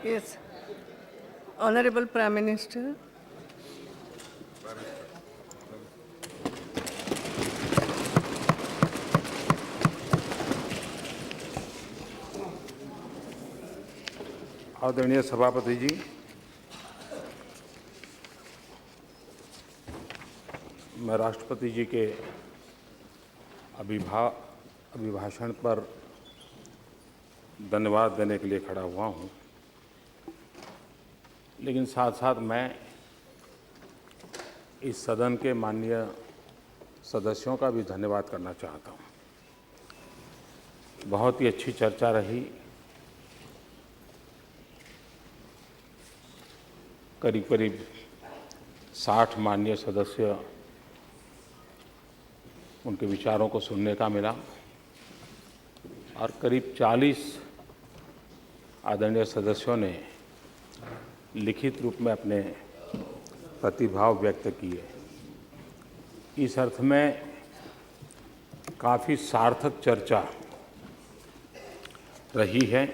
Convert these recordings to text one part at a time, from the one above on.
Yes. Honorable Prime Minister. आदरणीय सभापति जी, मैं राष्ट्रपति जी के अभिभाषण पर धन्यवाद देने के लिए खड़ा हुआ हूं, लेकिन साथ साथ मैं इस सदन के माननीय सदस्यों का भी धन्यवाद करना चाहता हूं। बहुत ही अच्छी चर्चा रही। करीब करीब 60 माननीय सदस्य, उनके विचारों को सुनने का मिला और करीब 40 आदरणीय सदस्यों ने लिखित रूप में अपने प्रतिभाव व्यक्त किए। इस अर्थ में काफ़ी सार्थक चर्चा रही है।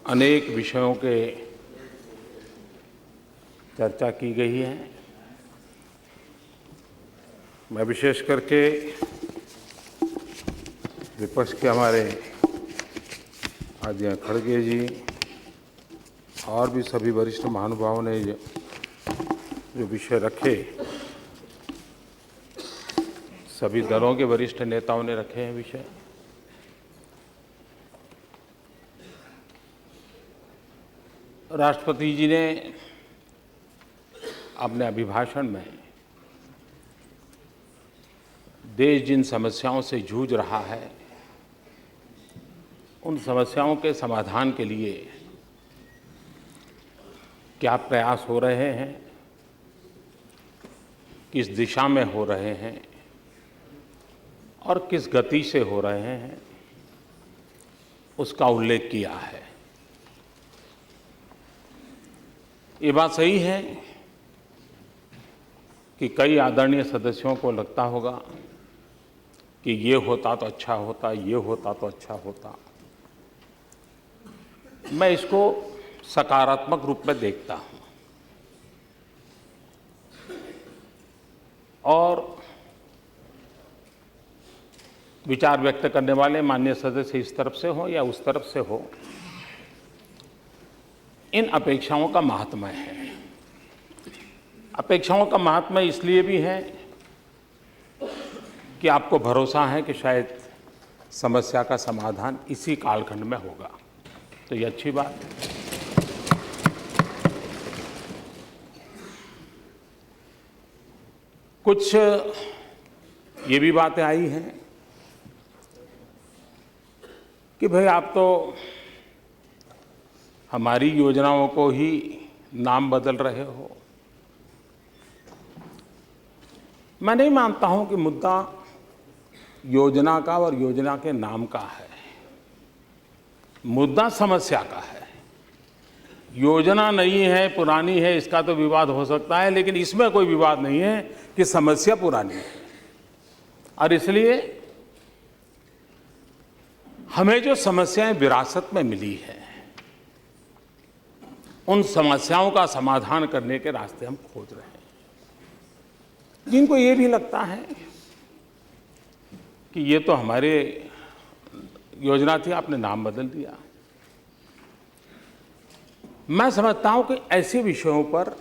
अनेक विषयों के चर्चा की गई है। मैं विशेष करके विपक्ष के हमारे आदरणीय खड़गे जी और भी सभी वरिष्ठ महानुभावों ने जो विषय रखे, सभी दलों के वरिष्ठ नेताओं ने रखे हैं विषय। राष्ट्रपति जी ने अपने अभिभाषण में देश जिन समस्याओं से जूझ रहा है, उन समस्याओं के समाधान के लिए क्या प्रयास हो रहे हैं, किस दिशा में हो रहे हैं और किस गति से हो रहे हैं, उसका उल्लेख किया है। ये बात सही है कि कई आदरणीय सदस्यों को लगता होगा कि ये होता तो अच्छा होता, ये होता तो अच्छा होता। मैं इसको सकारात्मक रूप में देखता हूं और विचार व्यक्त करने वाले माननीय सदस्य इस तरफ से हो या उस तरफ से हो, इन अपेक्षाओं का महात्म्य है। अपेक्षाओं का महात्म्य इसलिए भी है कि आपको भरोसा है कि शायद समस्या का समाधान इसी कालखंड में होगा, तो ये अच्छी बात है। कुछ ये भी बातें आई हैं कि भाई आप तो हमारी योजनाओं को ही नाम बदल रहे हो। मैं नहीं मानता हूं कि मुद्दा योजना का और योजना के नाम का है। मुद्दा समस्या का है। योजना नई है, पुरानी है, इसका तो विवाद हो सकता है, लेकिन इसमें कोई विवाद नहीं है कि समस्या पुरानी है। और इसलिए हमें जो समस्याएं विरासत में मिली है, उन समस्याओं का समाधान करने के रास्ते हम खोज रहे हैं। जिनको ये भी लगता है कि ये तो हमारे योजना थी, आपने नाम बदल दिया, मैं समझता हूं कि ऐसे विषयों पर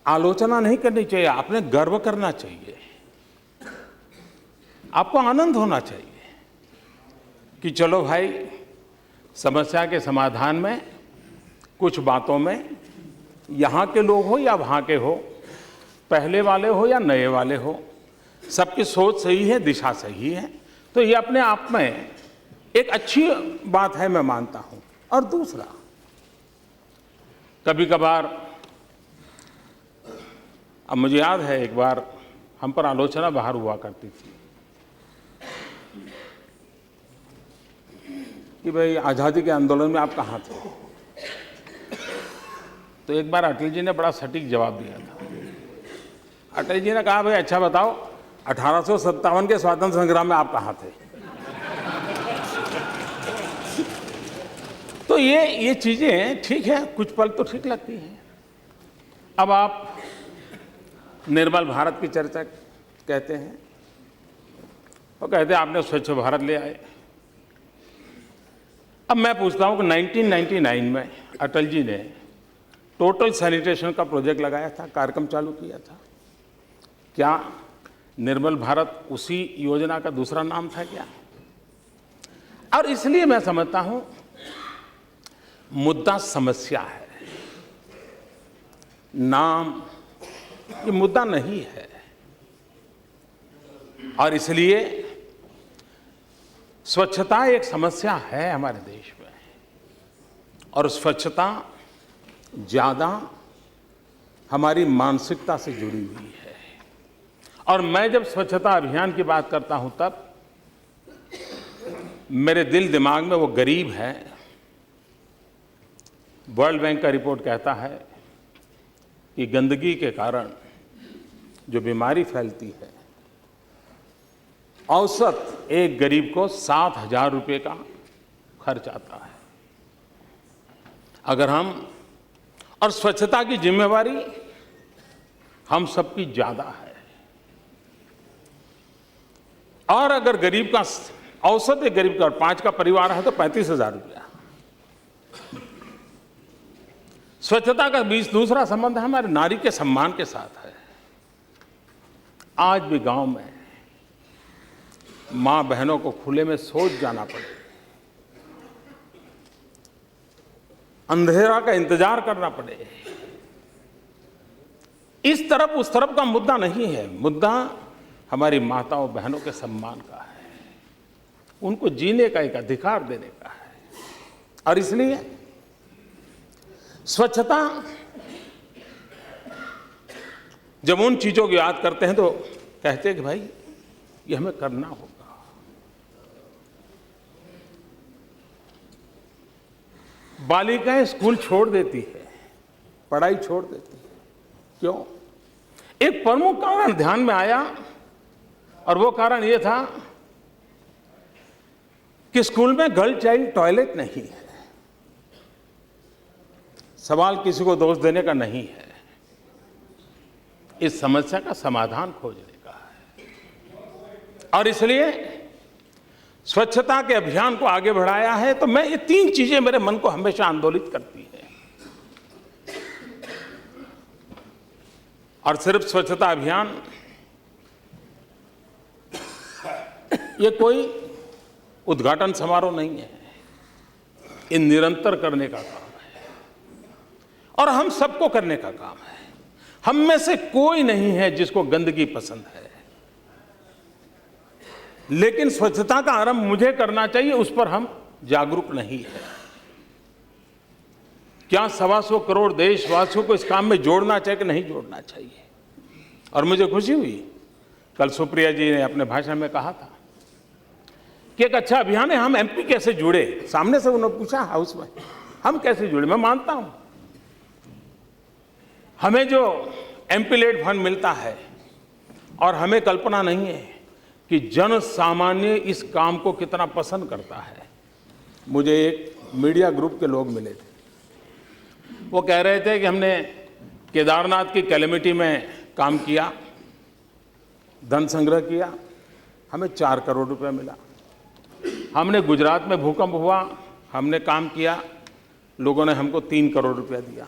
आलोचना नहीं करनी चाहिए। आपने गर्व करना चाहिए, आपको आनंद होना चाहिए कि चलो भाई, समस्या के समाधान में कुछ बातों में यहाँ के लोग हो या वहाँ के हो, पहले वाले हो या नए वाले हो, सबकी सोच सही है, दिशा सही है, तो ये अपने आप में एक अच्छी बात है, मैं मानता हूँ। और दूसरा, कभी कभार, अब मुझे याद है एक बार हम पर आलोचना बाहर हुआ करती थी कि भाई आज़ादी के आंदोलन में आप कहाँ थे। तो एक बार अटल जी ने बड़ा सटीक जवाब दिया था। अटल जी ने कहा, भाई अच्छा बताओ, 1857 के स्वातंत्र संग्राम में आप कहाँ थे? तो ये चीजें ठीक है, कुछ पल तो ठीक लगती हैं। अब आप निर्मल भारत की चर्चा कहते हैं, वो कहते हैं आपने स्वच्छ भारत ले आए। अब मैं पूछता हूं कि 1999 में अटल जी ने टोटल सैनिटेशन का प्रोजेक्ट लगाया था, कार्यक्रम चालू किया था। क्या निर्मल भारत उसी योजना का दूसरा नाम था क्या? और इसलिए मैं समझता हूं मुद्दा समस्या है, नाम ये मुद्दा नहीं है। और इसलिए स्वच्छता एक समस्या है हमारे देश में, और स्वच्छता ज्यादा हमारी मानसिकता से जुड़ी हुई है। और मैं जब स्वच्छता अभियान की बात करता हूं तब मेरे दिल दिमाग में वो गरीब है। वर्ल्ड बैंक का रिपोर्ट कहता है कि गंदगी के कारण जो बीमारी फैलती है, औसत एक गरीब को 7,000 रुपये का खर्च आता है। अगर हम, और स्वच्छता की जिम्मेवारी हम सबकी ज्यादा है, और अगर गरीब का औसत एक गरीब का और 5 का परिवार है तो 35,000 रुपया। स्वच्छता का बीच दूसरा संबंध है हमारे नारी के सम्मान के साथ है। आज भी गांव में मां बहनों को खुले में शौच जाना पड़े, अंधेरा का इंतजार करना पड़े, इस तरफ उस तरफ का मुद्दा नहीं है। मुद्दा हमारी माताओं बहनों के सम्मान का है, उनको जीने का एक अधिकार देने का है। और इसलिए स्वच्छता, जब उन चीजों की याद करते हैं तो कहते हैं कि भाई ये हमें करना होगा। बालिकाएं स्कूल छोड़ देती है, पढ़ाई छोड़ देती है, क्यों? एक प्रमुख कारण ध्यान में आया, और वो कारण ये था कि स्कूल में गर्ल चाइल्ड टॉयलेट नहीं है। सवाल किसी को दोष देने का नहीं है, इस समस्या का समाधान खोजने का है। और इसलिए स्वच्छता के अभियान को आगे बढ़ाया है। तो मैं, ये 3 चीजें मेरे मन को हमेशा आंदोलित करती है। और सिर्फ स्वच्छता अभियान ये कोई उद्घाटन समारोह नहीं है, ये निरंतर करने का काम है, और हम सबको करने का काम है। हम में से कोई नहीं है जिसको गंदगी पसंद है, लेकिन स्वच्छता का आरंभ मुझे करना चाहिए, उस पर हम जागरूक नहीं है। क्या 125 करोड़ देशवासियों को इस काम में जोड़ना चाहिए कि नहीं जोड़ना चाहिए? और मुझे खुशी हुई, कल सुप्रिया जी ने अपने भाषण में कहा था कि एक अच्छा अभियान है, हम एमपी कैसे जुड़े। सामने से उन्होंने पूछा हाउस में, हम कैसे जुड़े। मैं मानता हूं हमें जो एमपी लेड फंड मिलता है, और हमें कल्पना नहीं है कि जन सामान्य इस काम को कितना पसंद करता है। मुझे एक मीडिया ग्रुप के लोग मिले थे, वो कह रहे थे कि हमने केदारनाथ की कैलेमिटी में काम किया, धन संग्रह किया, हमें 4 करोड़ रुपए मिला। हमने गुजरात में भूकंप हुआ, हमने काम किया, लोगों ने हमको 3 करोड़ रुपया दिया।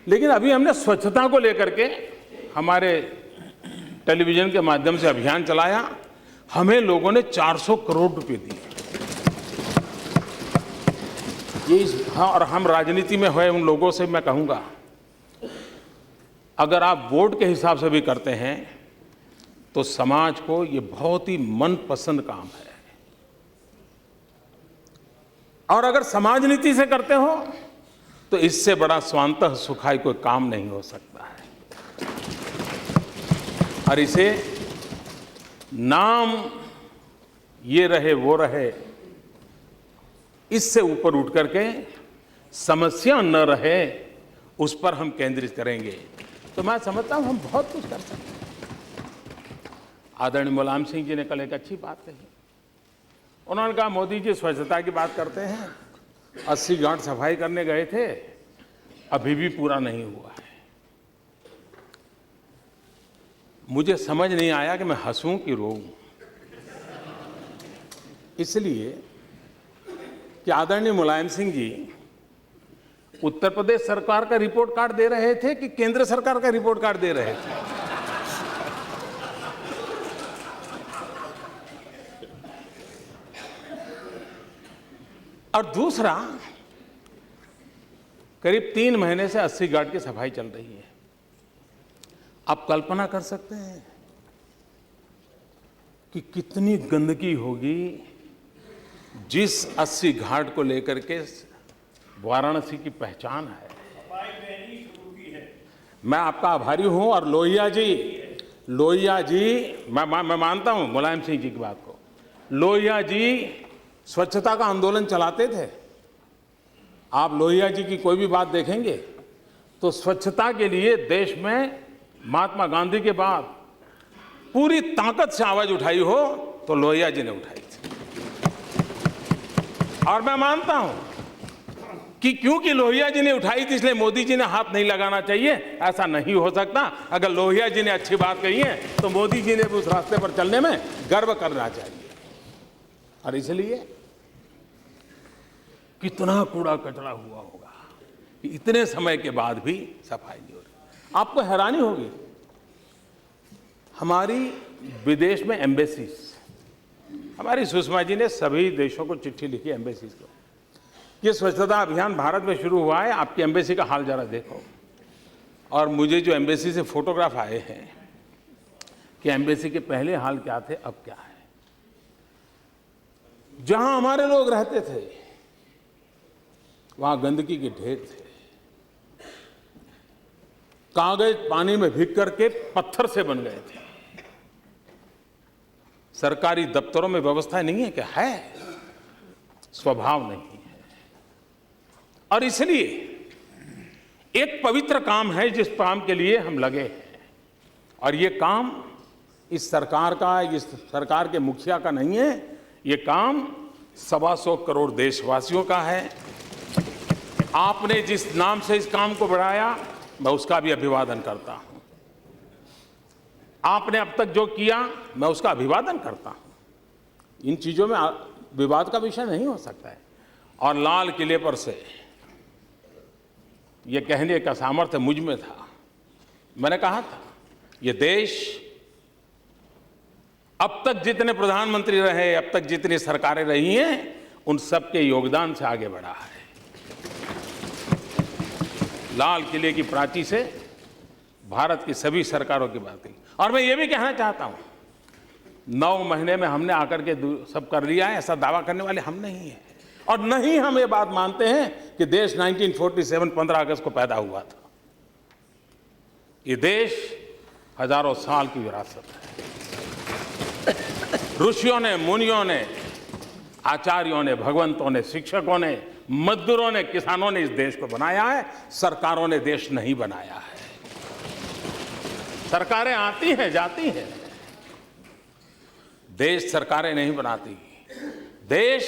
लेकिन अभी हमने स्वच्छता को लेकर के हमारे टेलीविजन के माध्यम से अभियान चलाया, हमें लोगों ने 400 करोड़ रुपए दिए। ये हाँ, और हम राजनीति में हुए उन लोगों से मैं कहूँगा, अगर आप वोट के हिसाब से भी करते हैं तो समाज को ये बहुत ही मनपसंद काम है, और अगर समाज नीति से करते हो तो इससे बड़ा स्वांतः सुखाय कोई काम नहीं हो सकता है। और इसे नाम ये रहे वो रहे, इससे ऊपर उठ करके समस्या न रहे, उस पर हम केंद्रित करेंगे तो मैं समझता हूं हम बहुत कुछ कर सकते हैं। आदरणीय मुलायम सिंह जी ने कल एक अच्छी बात कही। उन्होंने कहा मोदी जी स्वच्छता की बात करते हैं 80 घाट सफाई करने गए थे, अभी भी पूरा नहीं हुआ है। मुझे समझ नहीं आया कि मैं हंसूं कि रोऊं। इसलिए कि आदरणीय मुलायम सिंह जी उत्तर प्रदेश सरकार का रिपोर्ट कार्ड दे रहे थे कि केंद्र सरकार का रिपोर्ट कार्ड दे रहे थे? और दूसरा, करीब 3 महीने से 80 घाट की सफाई चल रही है। आप कल्पना कर सकते हैं कि कितनी गंदगी होगी जिस 80 घाट को लेकर के वाराणसी की पहचान है। मैं आपका आभारी हूं। और लोहिया जी, मैं मानता हूं मुलायम सिंह जी की बात को। लोहिया जी स्वच्छता का आंदोलन चलाते थे। आप लोहिया जी की कोई भी बात देखेंगे तो स्वच्छता के लिए देश में महात्मा गांधी के बाद पूरी ताकत से आवाज उठाई हो तो लोहिया जी ने उठाई थी। और मैं मानता हूं कि क्योंकि लोहिया जी ने उठाई थी इसलिए मोदी जी ने हाथ नहीं लगाना चाहिए, ऐसा नहीं हो सकता। अगर लोहिया जी ने अच्छी बात कही है तो मोदी जी ने भी उस रास्ते पर चलने में गर्व करना चाहिए। और इसलिए कितना कूड़ा कचरा हुआ होगा कि इतने समय के बाद भी सफाई नहीं हो रही। आपको हैरानी होगी, हमारी विदेश में एम्बेसीज, हमारी सुषमा जी ने सभी देशों को चिट्ठी लिखी एम्बेसीज को, ये स्वच्छता अभियान भारत में शुरू हुआ है, आपकी एम्बेसी का हाल जरा देखो। और मुझे जो एम्बेसी से फोटोग्राफ आए हैं कि एम्बेसी के पहले हाल क्या थे, अब क्या है। जहां हमारे लोग रहते थे वहां गंदगी के ढेर थे, कागज पानी में भीग करके पत्थर से बन गए थे। सरकारी दफ्तरों में व्यवस्था नहीं है क्या? है, स्वभाव नहीं है। और इसलिए एक पवित्र काम है जिस काम के लिए हम लगे हैं, और ये काम इस सरकार का, इस सरकार के मुखिया का नहीं है, ये काम 125 करोड़ देशवासियों का है। आपने जिस नाम से इस काम को बढ़ाया मैं उसका भी अभिवादन करता हूं। आपने अब तक जो किया मैं उसका अभिवादन करता हूं। इन चीजों में विवाद का विषय नहीं हो सकता है। और लाल किले पर से ये कहने का सामर्थ्य मुझ में था। मैंने कहा था ये देश अब तक जितने प्रधानमंत्री रहे, अब तक जितनी सरकारें रही हैं, उन सबके योगदान से आगे बढ़ा है। लाल किले की प्राची से भारत की सभी सरकारों की बात की। और मैं ये भी कहना चाहता हूं, 9 महीने में हमने आकर के सब कर लिया है, ऐसा दावा करने वाले हम नहीं हैं। और नहीं हम ये बात मानते हैं कि देश 1947 15 अगस्त को पैदा हुआ था। ये देश हजारों साल की विरासत है। ऋषियों ने, मुनियों ने, आचार्यों ने, भगवंतों ने, शिक्षकों ने, मजदूरों ने, किसानों ने इस देश को बनाया है। सरकारों ने देश नहीं बनाया है। सरकारें आती हैं, जाती हैं, देश सरकारें नहीं बनाती। देश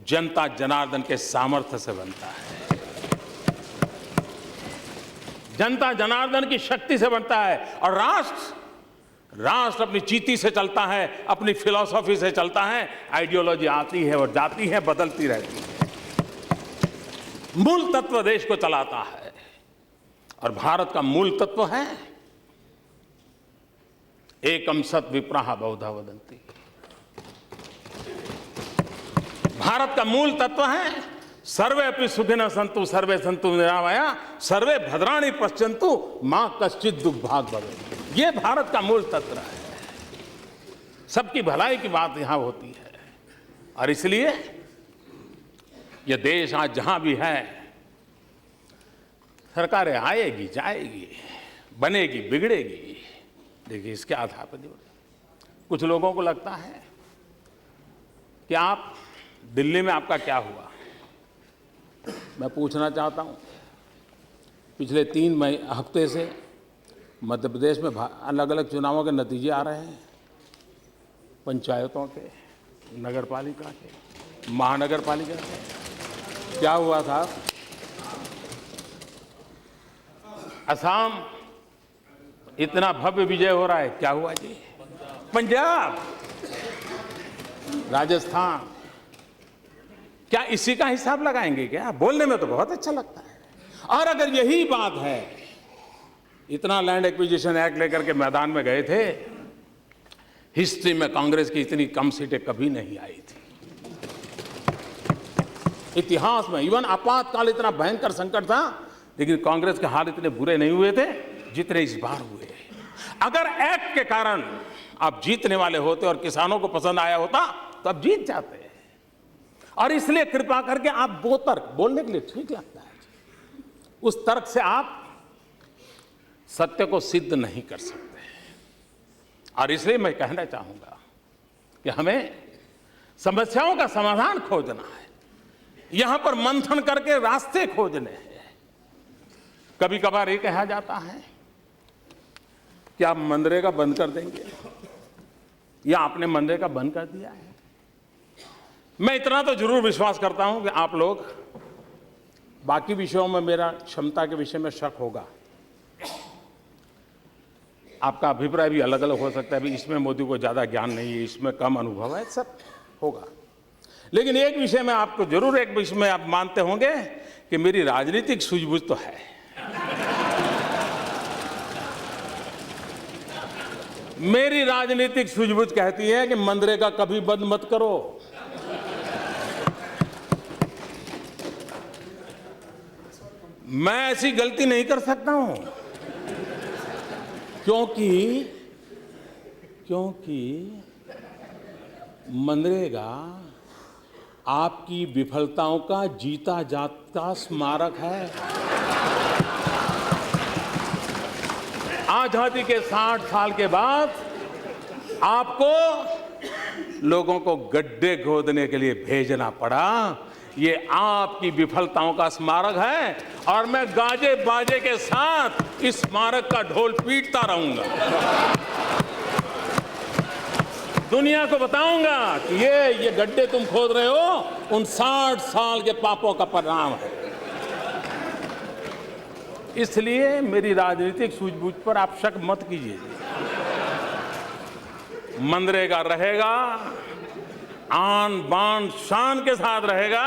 जनता जनार्दन के सामर्थ्य से बनता है, जनता जनार्दन की शक्ति से बनता है। और राष्ट्र अपनी चीती से चलता है, अपनी फिलॉसफी से चलता है। आइडियोलॉजी आती है और जाती है, बदलती रहती है। मूल तत्व देश को चलाता है। और भारत का मूल तत्व है एकम सत विप्रहा बहुधा वदंती। भारत का मूल तत्व है सर्वे अपि सुखिनः सन्तु सर्वे सन्तु निरामया सर्वे भद्राणि पश्यन्तु मां कश्चित् दुर्भाग भवेत्। ये भारत का मूल तत्व है। सबकी भलाई की बात यहां होती है। और इसलिए ये देश आज जहां भी है, सरकारें आएगी, जाएगी, बनेगी, बिगड़ेगी, देखिए इसके आधार पर नहीं होता। कुछ लोगों को लगता है कि आप दिल्ली में आपका क्या हुआ। मैं पूछना चाहता हूं, पिछले 3 हफ्ते से मध्य प्रदेश में अलग अलग चुनावों के नतीजे आ रहे हैं, पंचायतों के, नगर पालिका के, महानगर पालिका के। क्या हुआ साहब? असम इतना भव्य विजय हो रहा है, क्या हुआ जी? पंजाब, राजस्थान, क्या इसी का हिसाब लगाएंगे क्या? बोलने में तो बहुत अच्छा लगता है। और अगर यही बात है, इतना लैंड एक्विजिशन एक्ट लेकर के मैदान में गए थे, हिस्ट्री में कांग्रेस की इतनी कम सीटें कभी नहीं आई थी इतिहास में। इवन आपातकाल इतना भयंकर संकट था, लेकिन कांग्रेस के हाल इतने बुरे नहीं हुए थे जितने इस बार हुए। अगर एक्ट के कारण आप जीतने वाले होते और किसानों को पसंद आया होता तो आप जीत जाते। और इसलिए कृपा करके आप वो तर्क बोलने के लिए ठीक लगता है, उस तर्क से आप सत्य को सिद्ध नहीं कर सकते। और इसलिए मैं कहना चाहूंगा कि हमें समस्याओं का समाधान खोजना है, यहां पर मंथन करके रास्ते खोजने हैं। कभी कभार ये कहा जाता है कि आप मनरेगा बंद कर देंगे, या आपने मनरेगा बंद कर दिया है। मैं इतना तो जरूर विश्वास करता हूं कि आप लोग, बाकी विषयों में मेरा क्षमता के विषय में शक होगा, आपका अभिप्राय भी अलग अलग हो सकता है, इसमें मोदी को ज्यादा ज्ञान नहीं है, इसमें कम अनुभव है, सब होगा। लेकिन एक विषय में आपको जरूर, एक विषय में आप मानते होंगे कि मेरी राजनीतिक सूझबूझ तो है। मेरी राजनीतिक सूझबूझ कहती है कि मनरेगा कभी बंद मत करो। मैं ऐसी गलती नहीं कर सकता हूं, क्योंकि मनरेगा आपकी विफलताओं का जीता जागता स्मारक है। आजादी के 60 साल के बाद आपको लोगों को गड्ढे खोदने के लिए भेजना पड़ा, ये आपकी विफलताओं का स्मारक है। और मैं गाजे बाजे के साथ इस स्मारक का ढोल पीटता रहूंगा, दुनिया को बताऊंगा कि ये गड्ढे तुम खोद रहे हो, उन 60 साल के पापों का परिणाम है। इसलिए मेरी राजनीतिक सूझबूझ पर आप शक मत कीजिए। मनरेगा रहेगा, आन बान शान के साथ रहेगा,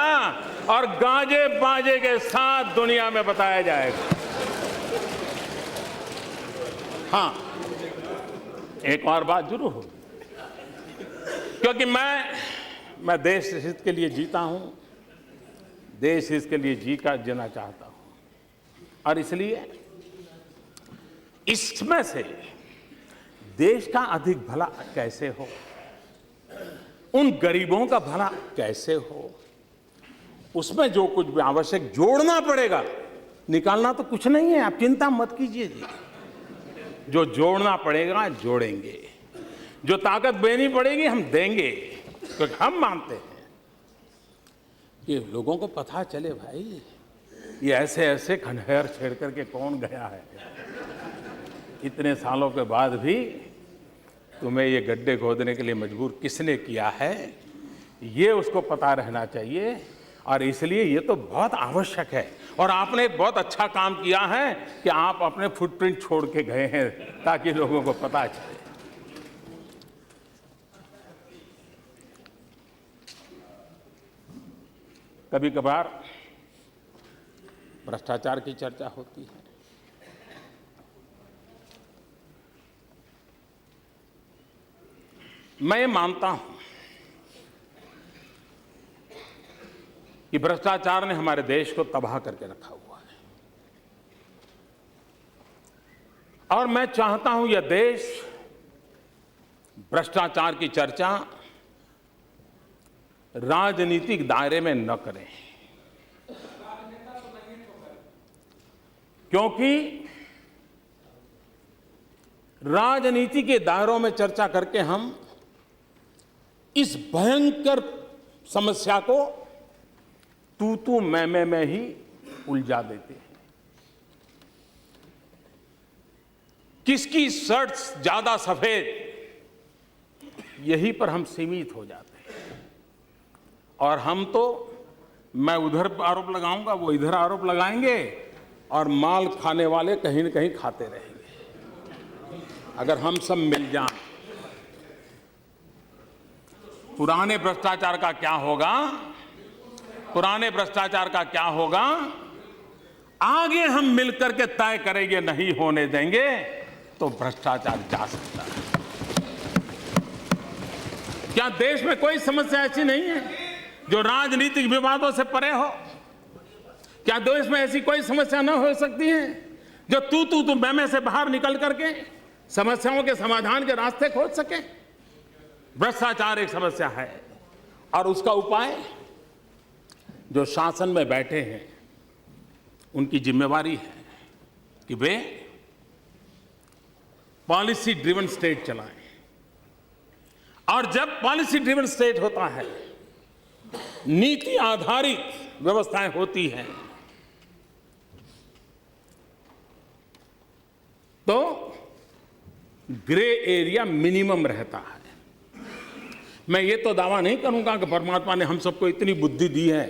और गाजे बाजे के साथ दुनिया में बताया जाएगा। हाँ, एक और बात जरूर होगी, क्योंकि मैं देश हित के लिए जीता हूं, देश हित के लिए जीना चाहता हूं। और इसलिए इसमें से देश का अधिक भला कैसे हो, उन गरीबों का भला कैसे हो, उसमें जो कुछ भी आवश्यक जोड़ना पड़ेगा, निकालना तो कुछ नहीं है, आप चिंता मत कीजिए जी। जो जोड़ना पड़ेगा जोड़ेंगे, जो ताकत देनी पड़ेगी हम देंगे, क्योंकि हम मानते हैं कि लोगों को पता चले भाई ये ऐसे ऐसे खंडहर छेड़ करके कौन गया है। इतने सालों के बाद भी तुम्हें ये गड्ढे खोदने के लिए मजबूर किसने किया है, ये उसको पता रहना चाहिए। और इसलिए ये तो बहुत आवश्यक है। और आपने बहुत अच्छा काम किया है कि आप अपने फुटप्रिंट छोड़ के गए हैं, ताकि लोगों को पता चले। कभी कभार भ्रष्टाचार की चर्चा होती है। मैं मानता हूं कि भ्रष्टाचार ने हमारे देश को तबाह करके रखा हुआ है, और मैं चाहता हूं यह देश भ्रष्टाचार की चर्चा राजनीतिक दायरे में न करे, क्योंकि राजनीति के दायरों में चर्चा करके हम इस भयंकर समस्या को तू मैं में ही उलझा देते हैं। किसकी शर्ट ज्यादा सफेद, यही पर हम सीमित हो जाते हैं। और हम तो मैं उधर आरोप लगाऊंगा, वो इधर आरोप लगाएंगे और माल खाने वाले कहीं न कहीं खाते रहेंगे। अगर हम सब मिल जाएं, पुराने भ्रष्टाचार का क्या होगा, पुराने भ्रष्टाचार का क्या होगा, आगे हम मिलकर के तय करेंगे, नहीं होने देंगे तो भ्रष्टाचार जा सकता है। क्या देश में कोई समस्या ऐसी नहीं है जो राजनीतिक विवादों से परे हो? क्या देश में ऐसी कोई समस्या ना हो सकती है जो तू मैं से बाहर निकल करके समस्याओं के समाधान के रास्ते खोज सके? भ्रष्टाचार एक समस्या है और उसका उपाय जो शासन में बैठे हैं उनकी जिम्मेवारी है कि वे पॉलिसी ड्रिवन स्टेट चलाएं। और जब पॉलिसी ड्रिवन स्टेट होता है, नीति आधारित व्यवस्थाएं होती हैं, तो ग्रे एरिया मिनिमम रहता है। मैं ये तो दावा नहीं करूंगा कि परमात्मा ने हम सबको इतनी बुद्धि दी है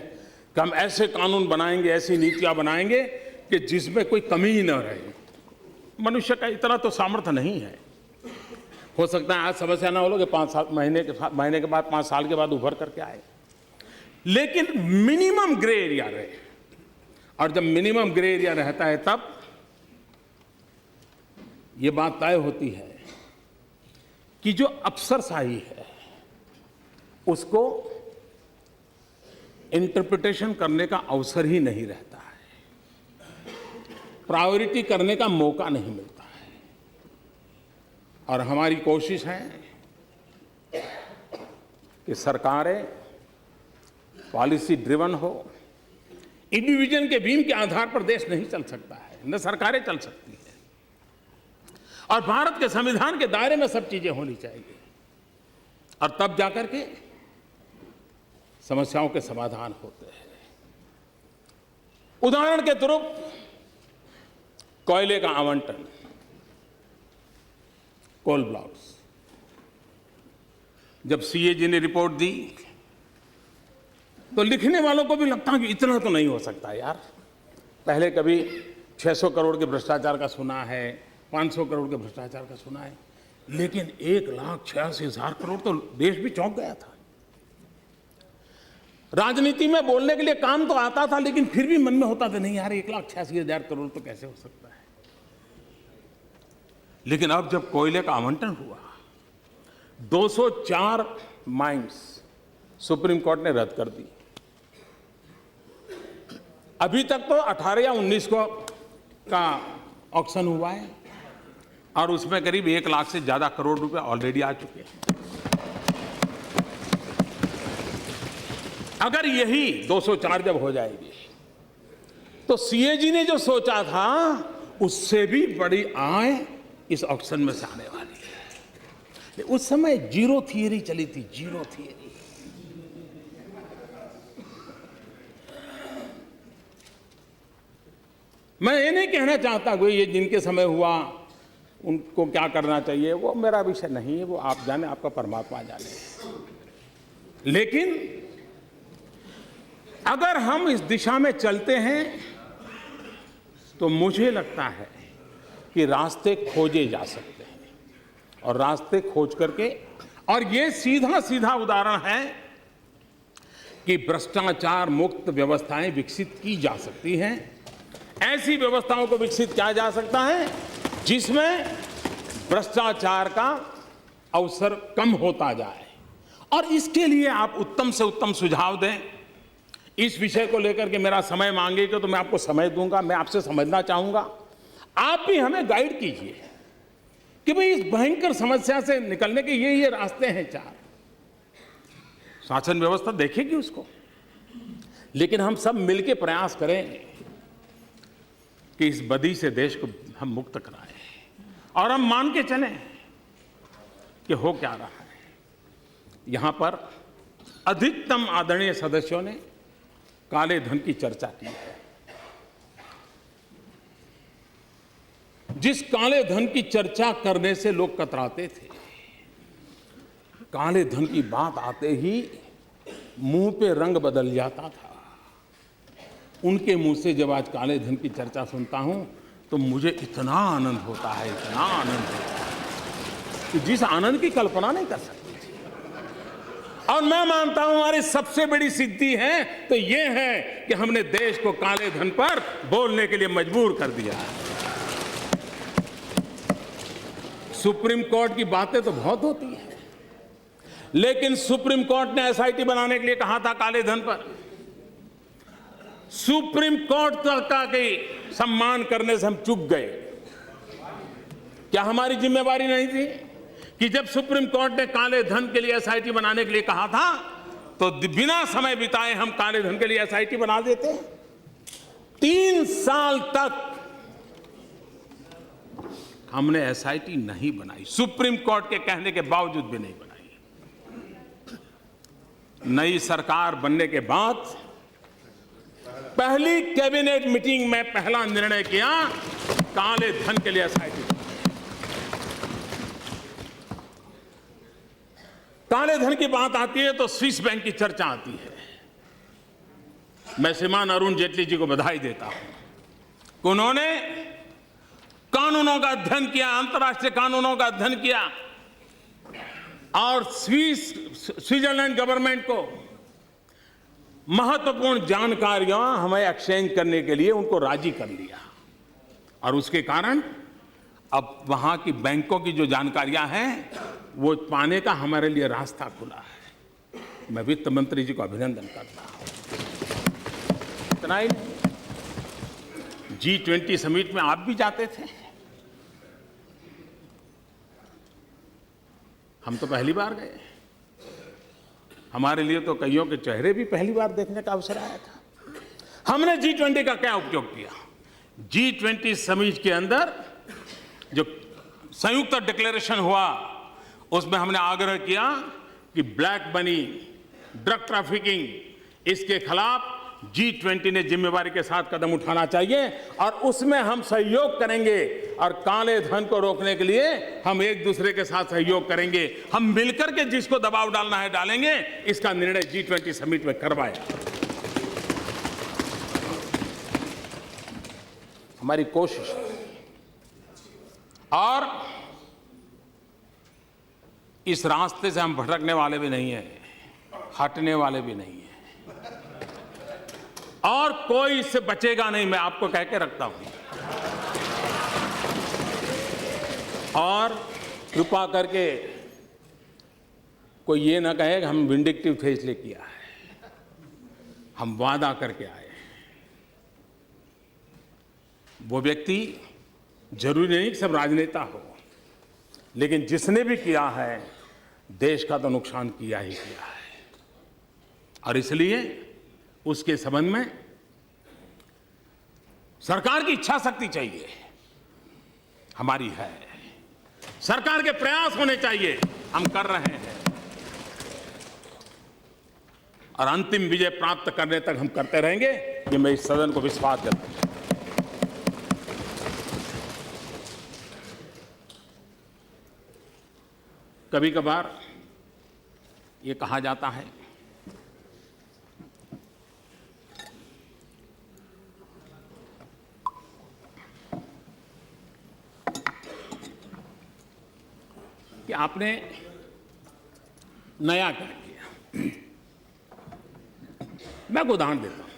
कि हम ऐसे कानून बनाएंगे, ऐसी नीतियां बनाएंगे कि जिसमें कोई कमी ही न रहे। मनुष्य का इतना तो सामर्थ्य नहीं है। हो सकता है आज समस्या ना हो कि 5 महीने के बाद 5 साल के बाद उभर करके आए, लेकिन मिनिमम ग्रे एरिया रहे। और जब मिनिमम ग्रे एरिया रहता है तब ये बात तय होती है कि जो अफसरशाही है उसको इंटरप्रिटेशन करने का अवसर ही नहीं रहता है, प्रायोरिटी करने का मौका नहीं मिलता है। और हमारी कोशिश है कि सरकारें पॉलिसी ड्रिवन हो। इंडिविजुअल के बीम के आधार पर देश नहीं चल सकता है, न सरकारें चल सकती हैं। और भारत के संविधान के दायरे में सब चीजें होनी चाहिए और तब जाकर के समस्याओं के समाधान होते हैं। उदाहरण के तौर कोयले का आवंटन, कोल ब्लॉक्स, जब सीएजी ने रिपोर्ट दी तो लिखने वालों को भी लगता है कि इतना तो नहीं हो सकता यार। पहले कभी 600 करोड़ के भ्रष्टाचार का सुना है, 500 करोड़ के भ्रष्टाचार का सुना है, लेकिन 1,86,000 करोड़ तो देश भी चौंक गया था। राजनीति में बोलने के लिए काम तो आता था, लेकिन फिर भी मन में होता था नहीं यार 1,86,000 करोड़ तो कैसे हो सकता है। लेकिन अब जब कोयले का आवंटन हुआ, 204 माइंस सुप्रीम कोर्ट ने रद्द कर दी। अभी तक तो 18 या 19 का ऑक्शन हुआ है और उसमें करीब 1 लाख से ज्यादा करोड़ रुपए ऑलरेडी आ चुके हैं। अगर यही 204 जब हो जाएगी तो सीएजी ने जो सोचा था उससे भी बड़ी आय इस ऑक्शन में से आने वाली है। उस समय जीरो थियरी चली थी, जीरो थियरी। मैं ये नहीं कहना चाहता कोई ये जिनके समय हुआ उनको क्या करना चाहिए, वो मेरा विषय नहीं है, वो आप जाने, आपका परमात्मा जाने। लेकिन अगर हम इस दिशा में चलते हैं तो मुझे लगता है कि रास्ते खोजे जा सकते हैं और रास्ते खोज करके, और ये सीधा सीधा उदाहरण है कि भ्रष्टाचार मुक्त व्यवस्थाएं विकसित की जा सकती हैं। ऐसी व्यवस्थाओं को विकसित किया जा सकता है जिसमें भ्रष्टाचार का अवसर कम होता जाए। और इसके लिए आप उत्तम से उत्तम सुझाव दें। इस विषय को लेकर के मेरा समय मांगेगा तो मैं आपको समय दूंगा, मैं आपसे समझना चाहूंगा। आप भी हमें गाइड कीजिए कि भाई इस भयंकर समस्या से निकलने के ये रास्ते हैं 4। शासन व्यवस्था देखेगी उसको, लेकिन हम सब मिलकर प्रयास करें कि इस बदी से देश को हम मुक्त कराएं और हम मान के चलें कि हो क्या रहा है। यहां पर अधिकतम आदरणीय सदस्यों ने काले धन की चर्चा की है। जिस काले धन की चर्चा करने से लोग कतराते थे, काले धन की बात आते ही मुंह पे रंग बदल जाता था। उनके मुंह से जब आज काले धन की चर्चा सुनता हूं तो मुझे इतना आनंद होता है, इतना आनंद होता है कि जिस आनंद की कल्पना नहीं कर सकती थी। और मैं मानता हूं हमारी सबसे बड़ी सिद्धि है तो ये है कि हमने देश को काले धन पर बोलने के लिए मजबूर कर दिया है। सुप्रीम कोर्ट की बातें तो बहुत होती हैं, लेकिन सुप्रीम कोर्ट ने एसआईटी बनाने के लिए कहा था काले धन पर। सुप्रीम कोर्ट तक का सम्मान करने से हम चूक गए। क्या हमारी जिम्मेवारी नहीं थी कि जब सुप्रीम कोर्ट ने काले धन के लिए एसआईटी बनाने के लिए कहा था तो बिना समय बिताए हम काले धन के लिए एसआईटी बना देते? 3 साल तक हमने एसआईटी नहीं बनाई, सुप्रीम कोर्ट के कहने के बावजूद भी नहीं बनाई। नई सरकार बनने के बाद पहली कैबिनेट मीटिंग में पहला निर्णय किया काले धन के लिए एसआईटी। काले धन की बात आती है तो स्विस बैंक की चर्चा आती है। मैं श्रीमान अरुण जेटली जी को बधाई देता हूं कि उन्होंने कानूनों का अध्ययन किया, अंतर्राष्ट्रीय कानूनों का अध्ययन किया और स्विट्जरलैंड गवर्नमेंट को महत्वपूर्ण जानकारियां हमें एक्सचेंज करने के लिए उनको राजी कर लिया। और उसके कारण अब वहां की बैंकों की जो जानकारियां हैं वो पाने का हमारे लिए रास्ता खुला है। मैं वित्त मंत्री जी को अभिनंदन करता हूं। इतना ही नहीं, G20 समिट में आप भी जाते थे, हम तो पहली बार गए। हमारे लिए तो कईयों के चेहरे भी पहली बार देखने का अवसर आया था। हमने G20 का क्या उपयोग किया? G20 समिट के अंदर जो संयुक्त डिक्लेरेशन हुआ उसमें हमने आग्रह किया कि ब्लैक मनी, ड्रग ट्रैफिकिंग, इसके खिलाफ G20 ने जिम्मेवारी के साथ कदम उठाना चाहिए और उसमें हम सहयोग करेंगे और काले धन को रोकने के लिए हम एक दूसरे के साथ सहयोग करेंगे। हम मिलकर के जिसको दबाव डालना है डालेंगे। इसका निर्णय G20 समिट में करवाया। हमारी कोशिश और इस रास्ते से हम भटकने वाले भी नहीं हैं, हटने वाले भी नहीं हैं और कोई इससे बचेगा नहीं, मैं आपको कह के रखता हूं। और कृपा करके कोई ये ना कहे कि हम विंडिक्टिव फैसले किया है, हम वादा करके आए। वो व्यक्ति जरूरी नहीं कि सब राजनेता हो, लेकिन जिसने भी किया है देश का तो नुकसान किया ही किया है। और इसलिए उसके संबंध में सरकार की इच्छा शक्ति चाहिए, हमारी है। सरकार के प्रयास होने चाहिए, हम कर रहे हैं और अंतिम विजय प्राप्त करने तक हम करते रहेंगे। ये मैं इस सदन को विश्वास देता हूं। कभी कभार ये कहा जाता है कि आपने नया क्या किया। मैं एक उदाहरण देता हूं,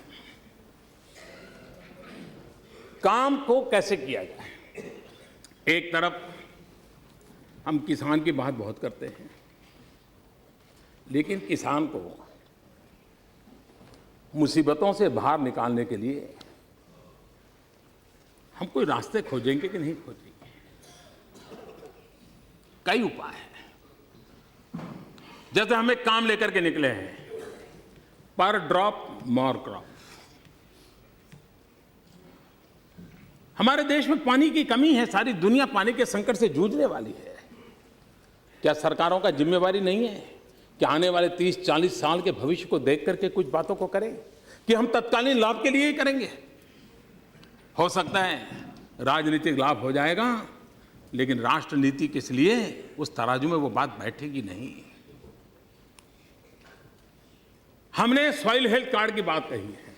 काम को कैसे किया जाए। एक तरफ हम किसान की बात बहुत करते हैं, लेकिन किसान को मुसीबतों से बाहर निकालने के लिए हम कोई रास्ते खोजेंगे कि नहीं खोजेंगे? कई उपाय हैं। जैसे हम एक काम लेकर के निकले हैं, पर ड्रॉप मोर क्रॉप। हमारे देश में पानी की कमी है, सारी दुनिया पानी के संकट से जूझने वाली है। क्या सरकारों का जिम्मेवारी नहीं है कि आने वाले 30-40 साल के भविष्य को देख करके कुछ बातों को करें कि हम तत्कालीन लाभ के लिए ही करेंगे? हो सकता है राजनीतिक लाभ हो जाएगा, लेकिन राष्ट्र नीति किस लिए, उस तराजू में वो बात बैठेगी नहीं। हमने सॉइल हेल्थ कार्ड की बात कही है।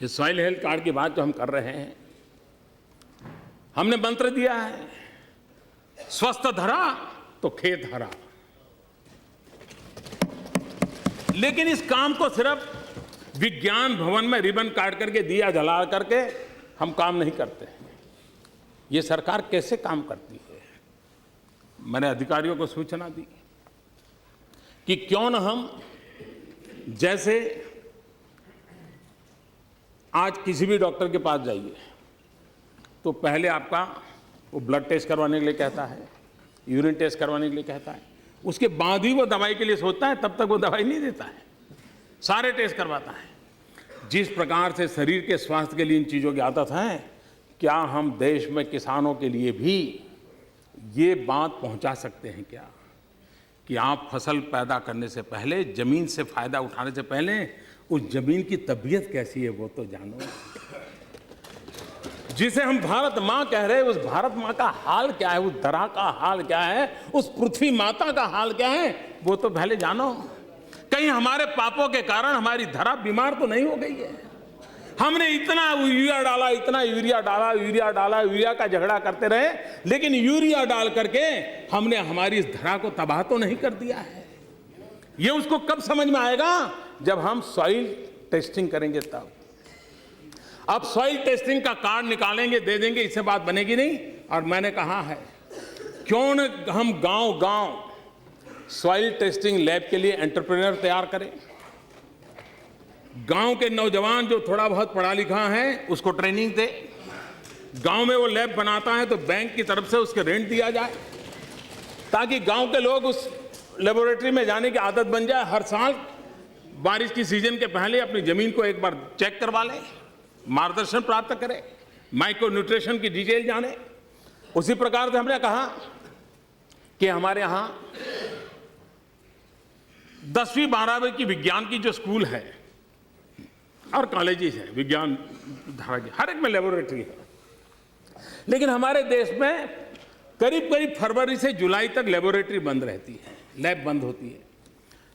ये सॉइल हेल्थ कार्ड की बात जो हम कर रहे हैं, हमने मंत्र दिया है, स्वस्थ धरा तो खेत हरा। लेकिन इस काम को सिर्फ विज्ञान भवन में रिबन काट करके, दिया जला करके हम काम नहीं करते हैं। ये सरकार कैसे काम करती है? मैंने अधिकारियों को सूचना दी कि क्यों न हम, जैसे आज किसी भी डॉक्टर के पास जाइए तो पहले आपका वो ब्लड टेस्ट करवाने के लिए कहता है, यूरिन टेस्ट करवाने के लिए कहता है, उसके बाद ही वो दवाई के लिए सोचता है, तब तक वो दवाई नहीं देता है, सारे टेस्ट करवाता है। जिस प्रकार से शरीर के स्वास्थ्य के लिए इन चीज़ों की आदत है, क्या हम देश में किसानों के लिए भी ये बात पहुंचा सकते हैं क्या कि आप फसल पैदा करने से पहले, जमीन से फायदा उठाने से पहले उस जमीन की तबीयत कैसी है वो तो जानो। जिसे हम भारत माँ कह रहे हैं, उस भारत माँ का हाल क्या है, उस धरा का हाल क्या है, उस पृथ्वी माता का हाल क्या है, वो तो पहले जानो। कहीं हमारे पापों के कारण हमारी धरा बीमार तो नहीं हो गई है? हमने इतना यूरिया डाला, इतना यूरिया डाला, यूरिया डाला, यूरिया का झगड़ा करते रहे, लेकिन यूरिया डाल करके हमने हमारी इस धरा को तबाह तो नहीं कर दिया है। ये उसको कब समझ में आएगा? जब हम सॉइल टेस्टिंग करेंगे तब। अब सॉइल टेस्टिंग का कार्ड निकालेंगे, दे देंगे, इससे बात बनेगी नहीं। और मैंने कहा है, क्यों न हम गांव-गांव सॉइल टेस्टिंग लैब के लिए एंटरप्रेन्योर तैयार करें। गांव के नौजवान जो थोड़ा बहुत पढ़ा लिखा है उसको ट्रेनिंग दे। गांव में वो लैब बनाता है तो बैंक की तरफ से उसके रेंट दिया जाए, ताकि गांव के लोग उस लेबोरेटरी में जाने की आदत बन जाए। हर साल बारिश की सीजन के पहले अपनी जमीन को एक बार चेक करवा लें, मार्गदर्शन प्राप्त करें, माइक्रो न्यूट्रिशन की डिटेल जाने। उसी प्रकार से हमने कहा कि हमारे यहाँ 10वीं 12वीं की विज्ञान की जो स्कूल है और कॉलेजेस है, विज्ञान धारा की हर एक में लेबोरेटरी है, लेकिन हमारे देश में करीब करीब फरवरी से जुलाई तक लेबोरेटरी बंद रहती है, लैब बंद होती है,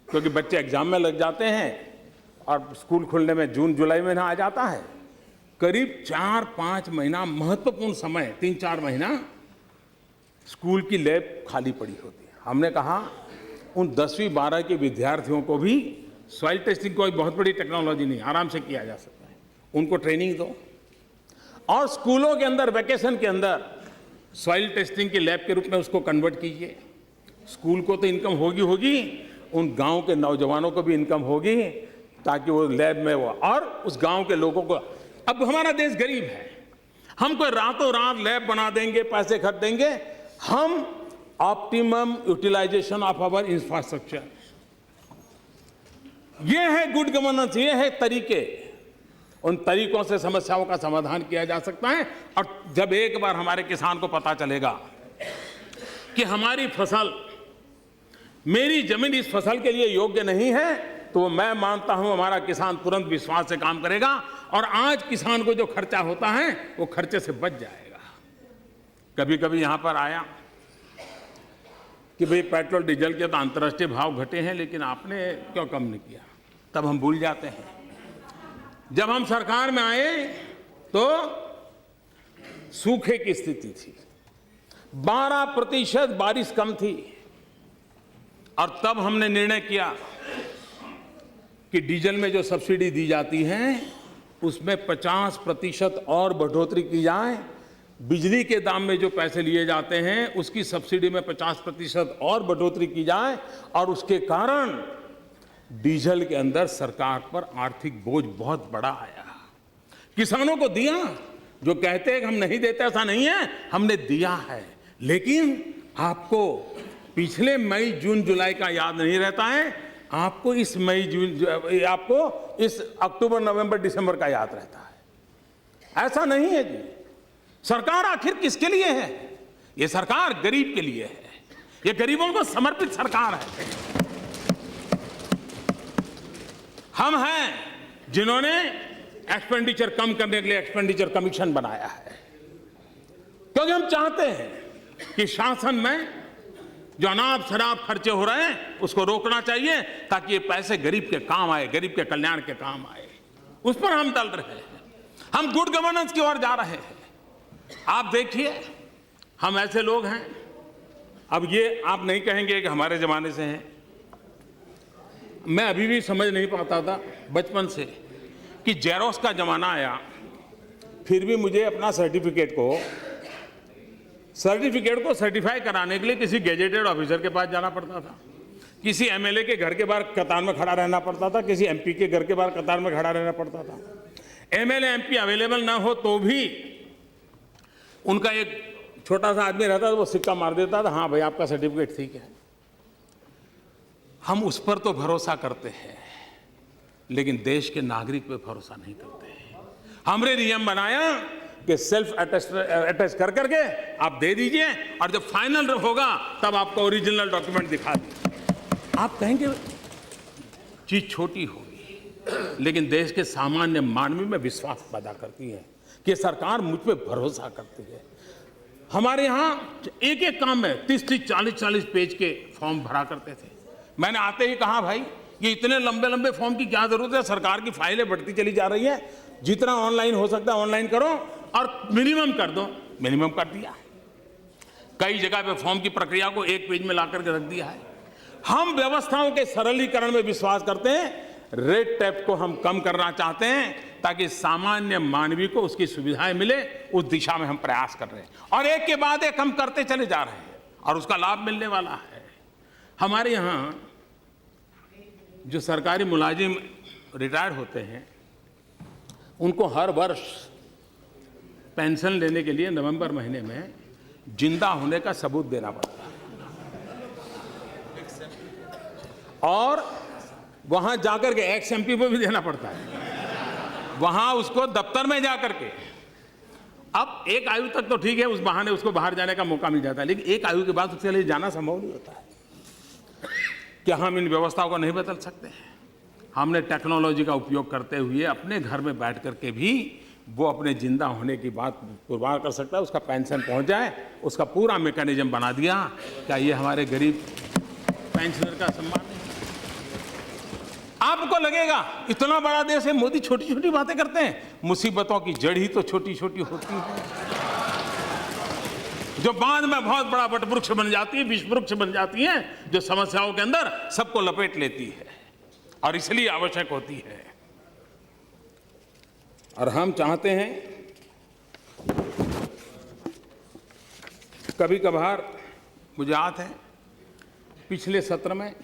क्योंकि बच्चे एग्जाम में लग जाते हैं और स्कूल खुलने में जून जुलाई महीना आ जाता है। करीब 4-5 महीना महत्वपूर्ण समय, 3-4 महीना स्कूल की लैब खाली पड़ी होती है। हमने कहा उन 10वीं 12 के विद्यार्थियों को भी, सॉइल टेस्टिंग कोई बहुत बड़ी टेक्नोलॉजी नहीं, आराम से किया जा सकता है, उनको ट्रेनिंग दो और स्कूलों के अंदर वैकेशन के अंदर सॉइल टेस्टिंग की लैब के रूप में उसको कन्वर्ट कीजिए। स्कूल को तो इनकम होगी, उन गांव के नौजवानों को भी इनकम होगी, ताकि वो लैब में वो, और उस गांव के लोगों को। अब हमारा देश गरीब है, हम कोई रातों रात लैब बना देंगे, पैसे खर्च देंगे? हम optimum utilisation of our infrastructure, ये है गुड गवर्नेंस, ये है तरीके। उन तरीकों से समस्याओं का समाधान किया जा सकता है। और जब एक बार हमारे किसान को पता चलेगा कि हमारी फसल, मेरी जमीन इस फसल के लिए योग्य नहीं है, तो मैं मानता हूं हमारा किसान तुरंत विश्वास से काम करेगा और आज किसान को जो खर्चा होता है वो खर्चे से बच जाएगा। कभी कभी यहां पर आया कि भाई पेट्रोल डीजल के तो अंतर्राष्ट्रीय भाव घटे हैं, लेकिन आपने क्यों कम नहीं किया? तब हम भूल जाते हैं। जब हम सरकार में आए तो सूखे की स्थिति थी, 12% बारिश कम थी, और तब हमने निर्णय किया कि डीजल में जो सब्सिडी दी जाती है उसमें 50% और बढ़ोतरी की जाए। बिजली के दाम में जो पैसे लिए जाते हैं उसकी सब्सिडी में 50% और बढ़ोतरी की जाए, और उसके कारण डीजल के अंदर सरकार पर आर्थिक बोझ बहुत बड़ा आया। किसानों को दिया, जो कहते हैं कि हम नहीं देते, ऐसा नहीं है, हमने दिया है। लेकिन आपको पिछले मई जून जुलाई का याद नहीं रहता है, आपको इस आपको इस अक्टूबर नवंबर दिसंबर का याद रहता है। ऐसा नहीं है जी। सरकार आखिर किसके लिए है? ये सरकार गरीब के लिए है, ये गरीबों को समर्पित सरकार है। हम हैं जिन्होंने एक्सपेंडिचर कम करने के लिए एक्सपेंडिचर कमीशन बनाया है, क्योंकि हम चाहते हैं कि शासन में जो अनाप शराब खर्चे हो रहे हैं उसको रोकना चाहिए, ताकि ये पैसे गरीब के काम आए, गरीब के कल्याण के काम आए। उस पर हम डल रहे हैं। हम गुड गवर्नेंस की ओर जा रहे हैं। आप देखिए, हम ऐसे लोग हैं, अब ये आप नहीं कहेंगे कि हमारे जमाने से हैं। मैं अभी भी समझ नहीं पाता था बचपन से कि जेरोक्स का जमाना आया, फिर भी मुझे अपना सर्टिफिकेट को सर्टिफाई कराने के लिए किसी गेजेटेड ऑफिसर के पास जाना पड़ता था, किसी एमएलए के घर के बाहर कतार में खड़ा रहना पड़ता था, किसी एमपी के घर के बाहर कतार में खड़ा रहना पड़ता था। एमएलए एमपी अवेलेबल ना हो तो भी उनका एक छोटा सा आदमी रहता था, वो सिक्का मार देता था, हाँ भाई आपका सर्टिफिकेट ठीक है। हम उस पर तो भरोसा करते हैं, लेकिन देश के नागरिक पे भरोसा नहीं करते हैं। हमने नियम बनाया कि सेल्फ अटेस्ट कर करके आप दे दीजिए, और जब फाइनल होगा तब आपको ओरिजिनल डॉक्यूमेंट दिखा दीजिए। आप कहेंगे चीज छोटी होगी, लेकिन देश के सामान्य मानवी में विश्वास पैदा करती है कि सरकार मुझ पे भरोसा करती है। हमारे यहाँ एक एक काम में 30-30, 40-40 पेज के फॉर्म भरा करते थे। मैंने आते ही कहा, भाई ये इतने लंबे लंबे फॉर्म की क्या जरूरत है, सरकार की फाइलें बढ़ती चली जा रही है, जितना ऑनलाइन हो सकता है ऑनलाइन करो और मिनिमम कर दो। मिनिमम कर दिया। कई जगह पे फॉर्म की प्रक्रिया को एक पेज में ला करके रख दिया है। हम व्यवस्थाओं के सरलीकरण में विश्वास करते हैं, रेड टेप को हम कम करना चाहते हैं ताकि सामान्य मानवी को उसकी सुविधाएं मिले। उस दिशा में हम प्रयास कर रहे हैं और एक के बाद एक हम करते चले जा रहे हैं और उसका लाभ मिलने वाला है। हमारे यहाँ जो सरकारी मुलाजिम रिटायर्ड होते हैं, उनको हर वर्ष पेंशन लेने के लिए नवंबर महीने में जिंदा होने का सबूत देना पड़ता है और वहां जाकर के एक्स एमपी को भी देना पड़ता है, वहां उसको दफ्तर में जाकर के। अब एक आयु तक तो ठीक है, उस बहाने उसको बाहर जाने का मौका मिल जाता है, लेकिन एक आयु के बाद उसके लिए जाना संभव नहीं होता है। क्या हम इन व्यवस्थाओं को नहीं बदल सकते हैं? हमने टेक्नोलॉजी का उपयोग करते हुए अपने घर में बैठ करके भी वो अपने जिंदा होने की बात पुरवार कर सकता है, उसका पेंशन पहुंच जाए, उसका पूरा मैकेनिज्म बना दिया। क्या ये हमारे गरीब पेंशनर का सम्मान नहीं? आपको लगेगा इतना बड़ा देश है, मोदी छोटी छोटी बातें करते हैं। मुसीबतों की जड़ ही तो छोटी छोटी होती है, जो बाद में बहुत बड़ा वटवृक्ष बन जाती है, विश्व वृक्ष बन जाती है, जो समस्याओं के अंदर सबको लपेट लेती है और इसलिए आवश्यक होती है। और हम चाहते हैं, कभी कभार मुझे याद है पिछले सत्र में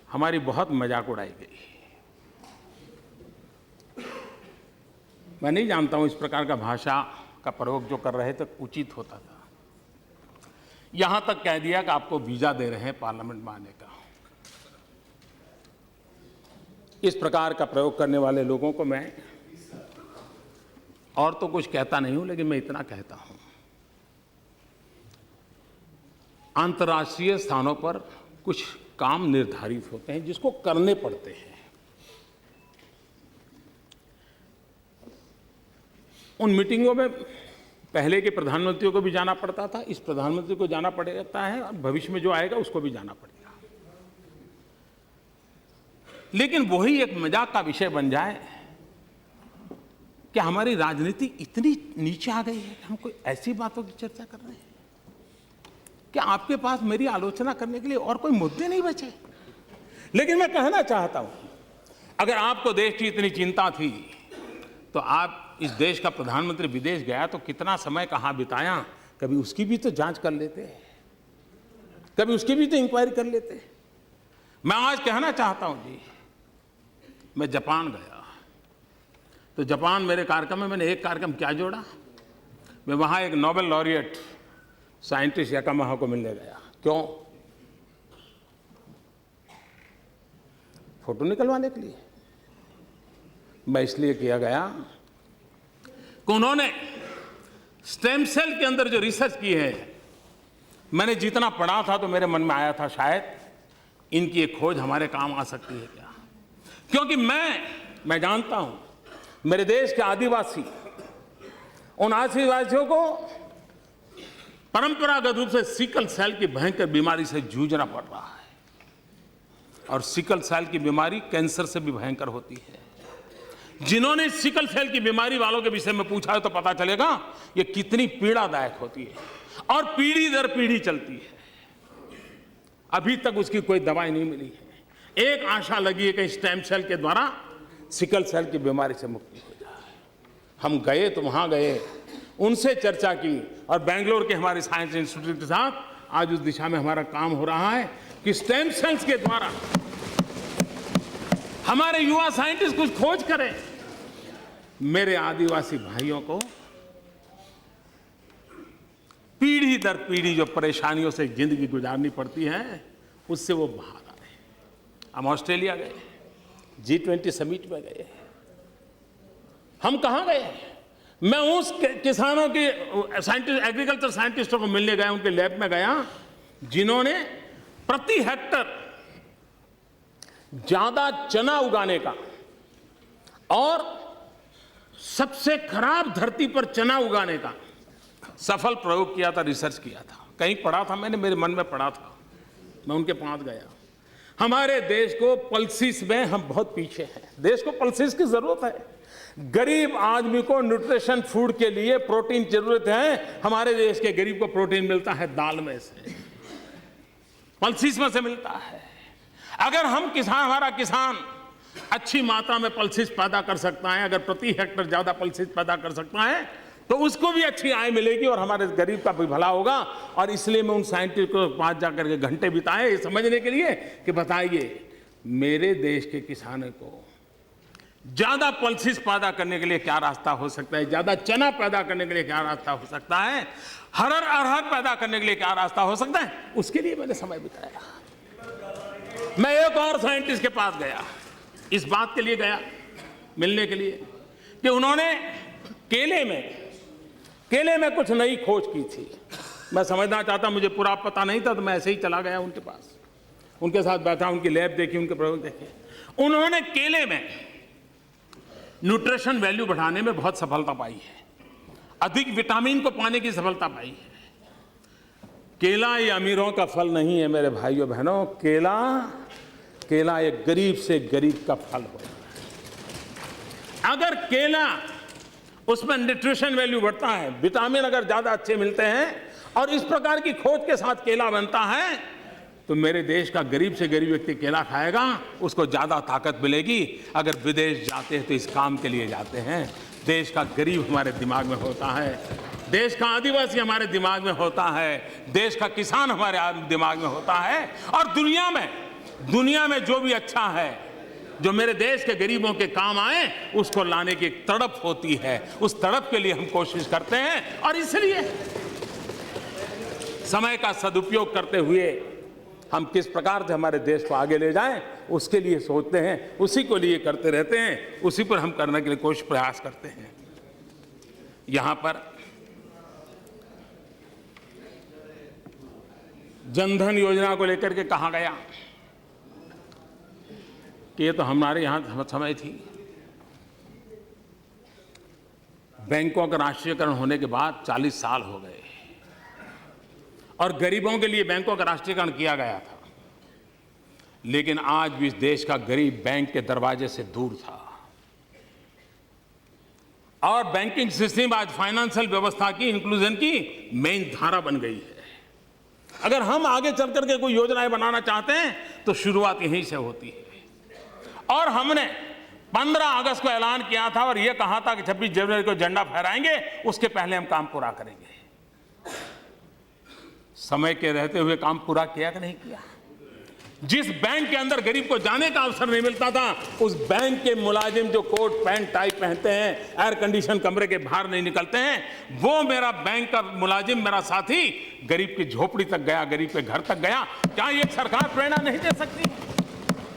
हमारी बहुत मजाक उड़ाई गई। मैं नहीं जानता हूं इस प्रकार का भाषा का प्रयोग जो कर रहे थे उचित होता था। यहां तक कह दिया कि आपको वीजा दे रहे हैं पार्लियामेंट में आने का। इस प्रकार का प्रयोग करने वाले लोगों को मैं और तो कुछ कहता नहीं हूं, लेकिन मैं इतना कहता हूं, अंतर्राष्ट्रीय स्थानों पर कुछ काम निर्धारित होते हैं जिसको करने पड़ते हैं। उन मीटिंगों में पहले के प्रधानमंत्रियों को भी जाना पड़ता था, इस प्रधानमंत्री को जाना पड़ता है और भविष्य में जो आएगा उसको भी जाना पड़ेगा। लेकिन वही एक मजाक का विषय बन जाए कि हमारी राजनीति इतनी नीचे आ गई है कि हम कोई ऐसी बातों की चर्चा कर रहे हैं कि आपके पास मेरी आलोचना करने के लिए और कोई मुद्दे नहीं बचे। लेकिन मैं कहना चाहता हूं, अगर आपको देश की इतनी चिंता थी तो आप इस देश का प्रधानमंत्री विदेश गया तो कितना समय कहां बिताया, कभी उसकी भी तो जांच कर लेते, कभी उसकी भी तो इंक्वायरी कर लेते। मैं आज कहना चाहता हूं जी, मैं जापान गया तो जापान मेरे कार्यक्रम में मैंने एक कार्यक्रम क्या जोड़ा, मैं वहां एक नोबेल लॉरिएट साइंटिस्ट याकामाहा को मिलने गया। क्यों? फोटो निकलवाने के लिए। मैं इसलिए किया गया कि उन्होंने स्टेम सेल के अंदर जो रिसर्च की है, मैंने जितना पढ़ा था तो मेरे मन में आया था शायद इनकी एक खोज हमारे काम आ सकती है क्या। क्योंकि मैं जानता हूं मेरे देश के आदिवासी, उन आदिवासियों को परंपरागत रूप से सिकल सेल की भयंकर बीमारी से जूझना पड़ रहा है और सिकल सेल की बीमारी कैंसर से भी भयंकर होती है। जिन्होंने सिकल सेल की बीमारी वालों के विषय में पूछा है तो पता चलेगा ये कितनी पीड़ादायक होती है और पीढ़ी दर पीढ़ी चलती है। अभी तक उसकी कोई दवाई नहीं मिली है। एक आशा लगी है कि स्टेम सेल के द्वारा सिकल सेल की बीमारी से मुक्ति हो जाए। हम गए तो वहां गए, उनसे चर्चा की और बेंगलोर के हमारे साइंस इंस्टीट्यूट के साथ आज उस दिशा में हमारा काम हो रहा है कि स्टेम सेल्स के द्वारा हमारे युवा साइंटिस्ट कुछ खोज करें। मेरे आदिवासी भाइयों को पीढ़ी दर पीढ़ी जो परेशानियों से जिंदगी गुजारनी पड़ती है उससे वो बाहर आए। हम ऑस्ट्रेलिया गए, G20 समिट में गए। हम कहां गए? मैं उस किसानों के साइंटिस्ट, एग्रीकल्चर साइंटिस्टों को मिलने गया, उनके लैब में गया जिन्होंने प्रति हेक्टर ज्यादा चना उगाने का और सबसे खराब धरती पर चना उगाने का सफल प्रयोग किया था, रिसर्च किया था। कहीं पढ़ा था मैंने, मेरे मन में पढ़ा था, मैं उनके पास गया। हमारे देश को पल्सिस में हम बहुत पीछे हैं। देश को पल्सिस की जरूरत है। गरीब आदमी को न्यूट्रिशन फूड के लिए प्रोटीन जरूरत है। हमारे देश के गरीब को प्रोटीन मिलता है दाल में से, पल्सिस में से मिलता है। अगर हम किसान, हमारा किसान अच्छी मात्रा में पल्सिस पैदा कर सकता है, अगर प्रति हेक्टर ज्यादा पल्सिस पैदा कर सकता है तो उसको भी अच्छी आय मिलेगी और हमारे गरीब का भी भला होगा। और इसलिए मैं उन साइंटिस्ट को पास जाकर के घंटे बिताए ये समझने के लिए कि बताइए मेरे देश के किसानों को ज्यादा पल्सिस पैदा करने के लिए क्या रास्ता हो सकता है, ज्यादा चना पैदा करने के लिए क्या रास्ता हो सकता है, अरहर पैदा करने के लिए क्या रास्ता हो सकता है, उसके लिए मैंने समय बिताया। मैं एक और साइंटिस्ट के पास गया, इस बात के लिए गया मिलने के लिए कि उन्होंने केले में कुछ नई खोज की थी। मैं समझना चाहता, मुझे पूरा पता नहीं था, तो मैं ऐसे ही चला गया उनके पास, उनके साथ बैठा, उनकी लैब देखी, उनके प्रयोग देखे। उन्होंने केले में न्यूट्रिशन वैल्यू बढ़ाने में बहुत सफलता पाई है, अधिक विटामिन को पाने की सफलता पाई है। केला ये अमीरों का फल नहीं है मेरे भाइयों बहनों, केला एक गरीब से गरीब का फल होता है। अगर केला उसमें न्यूट्रिशन वैल्यू बढ़ता है, विटामिन अगर ज्यादा अच्छे मिलते हैं और इस प्रकार की खोज के साथ केला बनता है तो मेरे देश का गरीब से गरीब व्यक्ति केला खाएगा, उसको ज्यादा ताकत मिलेगी। अगर विदेश जाते हैं तो इस काम के लिए जाते हैं। देश का गरीब हमारे दिमाग में होता है, देश का आदिवासी हमारे दिमाग में होता है, देश का किसान हमारे दिमाग में होता है। और दुनिया में जो भी अच्छा है, जो मेरे देश के गरीबों के काम आए, उसको लाने की एक तड़प होती है। उस तड़प के लिए हम कोशिश करते हैं और इसलिए समय का सदुपयोग करते हुए हम किस प्रकार से हमारे देश को आगे ले जाएं, उसके लिए सोचते हैं, उसी को लिए करते रहते हैं, उसी पर हम करने के लिए कोशिश प्रयास करते हैं। यहां पर जनधन योजना को लेकर के कहा गया कि ये तो हमारे यहां समय थी। बैंकों का राष्ट्रीयकरण होने के बाद 40 साल हो गए और गरीबों के लिए बैंकों का राष्ट्रीयकरण किया गया था, लेकिन आज भी इस देश का गरीब बैंक के दरवाजे से दूर था। और बैंकिंग सिस्टम आज फाइनेंशियल व्यवस्था की इंक्लूजन की मेन धारा बन गई है। अगर हम आगे चल करके कोई योजनाएं बनाना चाहते हैं तो शुरुआत यहीं से होती है। और हमने 15 अगस्त को ऐलान किया था और यह कहा था कि 26 जनवरी को झंडा फहराएंगे, उसके पहले हम काम पूरा करेंगे। समय के रहते हुए काम पूरा किया कि नहीं किया? जिस बैंक के अंदर गरीब को जाने का अवसर नहीं मिलता था, उस बैंक के मुलाजिम जो कोट पैंट टाई पहनते हैं, एयर कंडीशन कमरे के बाहर नहीं निकलते हैं, वो मेरा बैंक का मुलाजिम, मेरा साथी गरीब की झोपड़ी तक गया, गरीब के घर तक गया। क्या ये सरकार प्रेरणा नहीं दे सकती?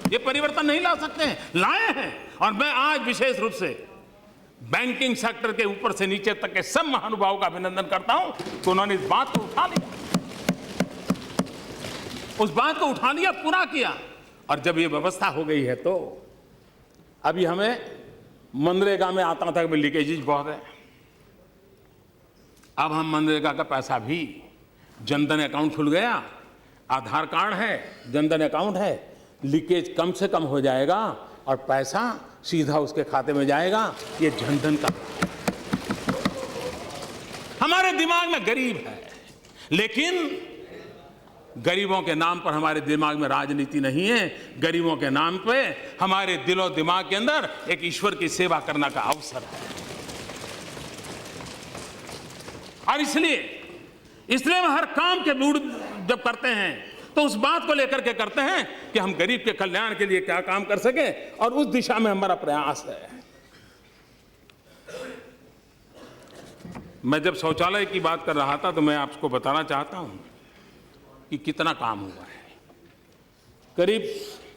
ये परिवर्तन नहीं ला सकते हैं? लाए हैं। और मैं आज विशेष रूप से बैंकिंग सेक्टर के ऊपर से नीचे तक के सब महानुभावों का अभिनंदन करता हूं कि उन्होंने इस बात को उठा लिया, उस बात को उठा लिया, पूरा किया। और जब ये व्यवस्था हो गई है तो अभी हमें मनरेगा में आता था कि लीकेजेज बहुत है, अब हम मनरेगा का पैसा भी, जनधन अकाउंट खुल गया, आधार कार्ड है, जनधन अकाउंट है, लीकेज कम से कम हो जाएगा और पैसा सीधा उसके खाते में जाएगा। ये जनधन का हमारे दिमाग में गरीब है, लेकिन गरीबों के नाम पर हमारे दिमाग में राजनीति नहीं है। गरीबों के नाम पे हमारे दिलो दिमाग के अंदर एक ईश्वर की सेवा करने का अवसर है। और इसलिए हम हर काम के मूड जब करते हैं तो उस बात को लेकर के करते हैं कि हम गरीब के कल्याण के लिए क्या काम कर सके, और उस दिशा में हमारा प्रयास है। मैं जब शौचालय की बात कर रहा था तो मैं आपको बताना चाहता हूं कि कितना काम हुआ है। करीब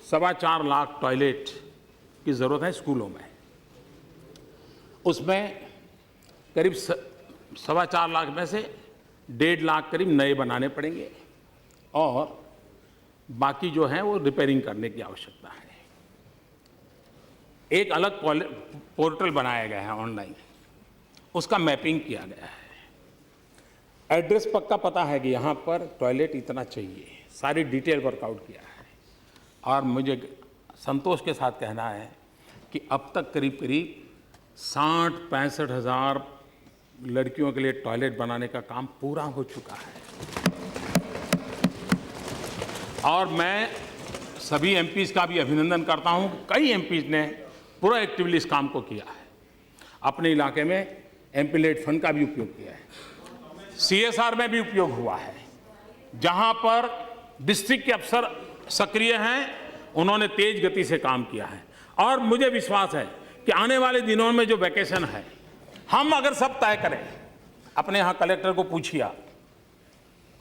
4.25 लाख टॉयलेट की जरूरत है स्कूलों में। उसमें करीब 4.25 लाख में से 1.5 लाख करीब नए बनाने पड़ेंगे, और बाकी जो है वो रिपेयरिंग करने की आवश्यकता है। एक अलग पोर्टल बनाया गया है ऑनलाइन, उसका मैपिंग किया गया है। एड्रेस पक्का पता है कि यहाँ पर टॉयलेट इतना चाहिए, सारी डिटेल वर्कआउट किया है। और मुझे संतोष के साथ कहना है कि अब तक करीब 60-65 हज़ार लड़कियों के लिए टॉयलेट बनाने का काम पूरा हो चुका है। और मैं सभी एमपीज का भी अभिनंदन करता हूँ। कई एमपीज ने पूरा एक्टिवली इस काम को किया है। अपने इलाके में एमपी-लेड फंड का भी उपयोग किया है, सीएसआर में भी उपयोग हुआ है। जहाँ पर डिस्ट्रिक्ट के अफसर सक्रिय हैं, उन्होंने तेज गति से काम किया है। और मुझे विश्वास है कि आने वाले दिनों में जो वैकेशन है, हम अगर सब तय करें, अपने यहाँ कलेक्टर को पूछिए,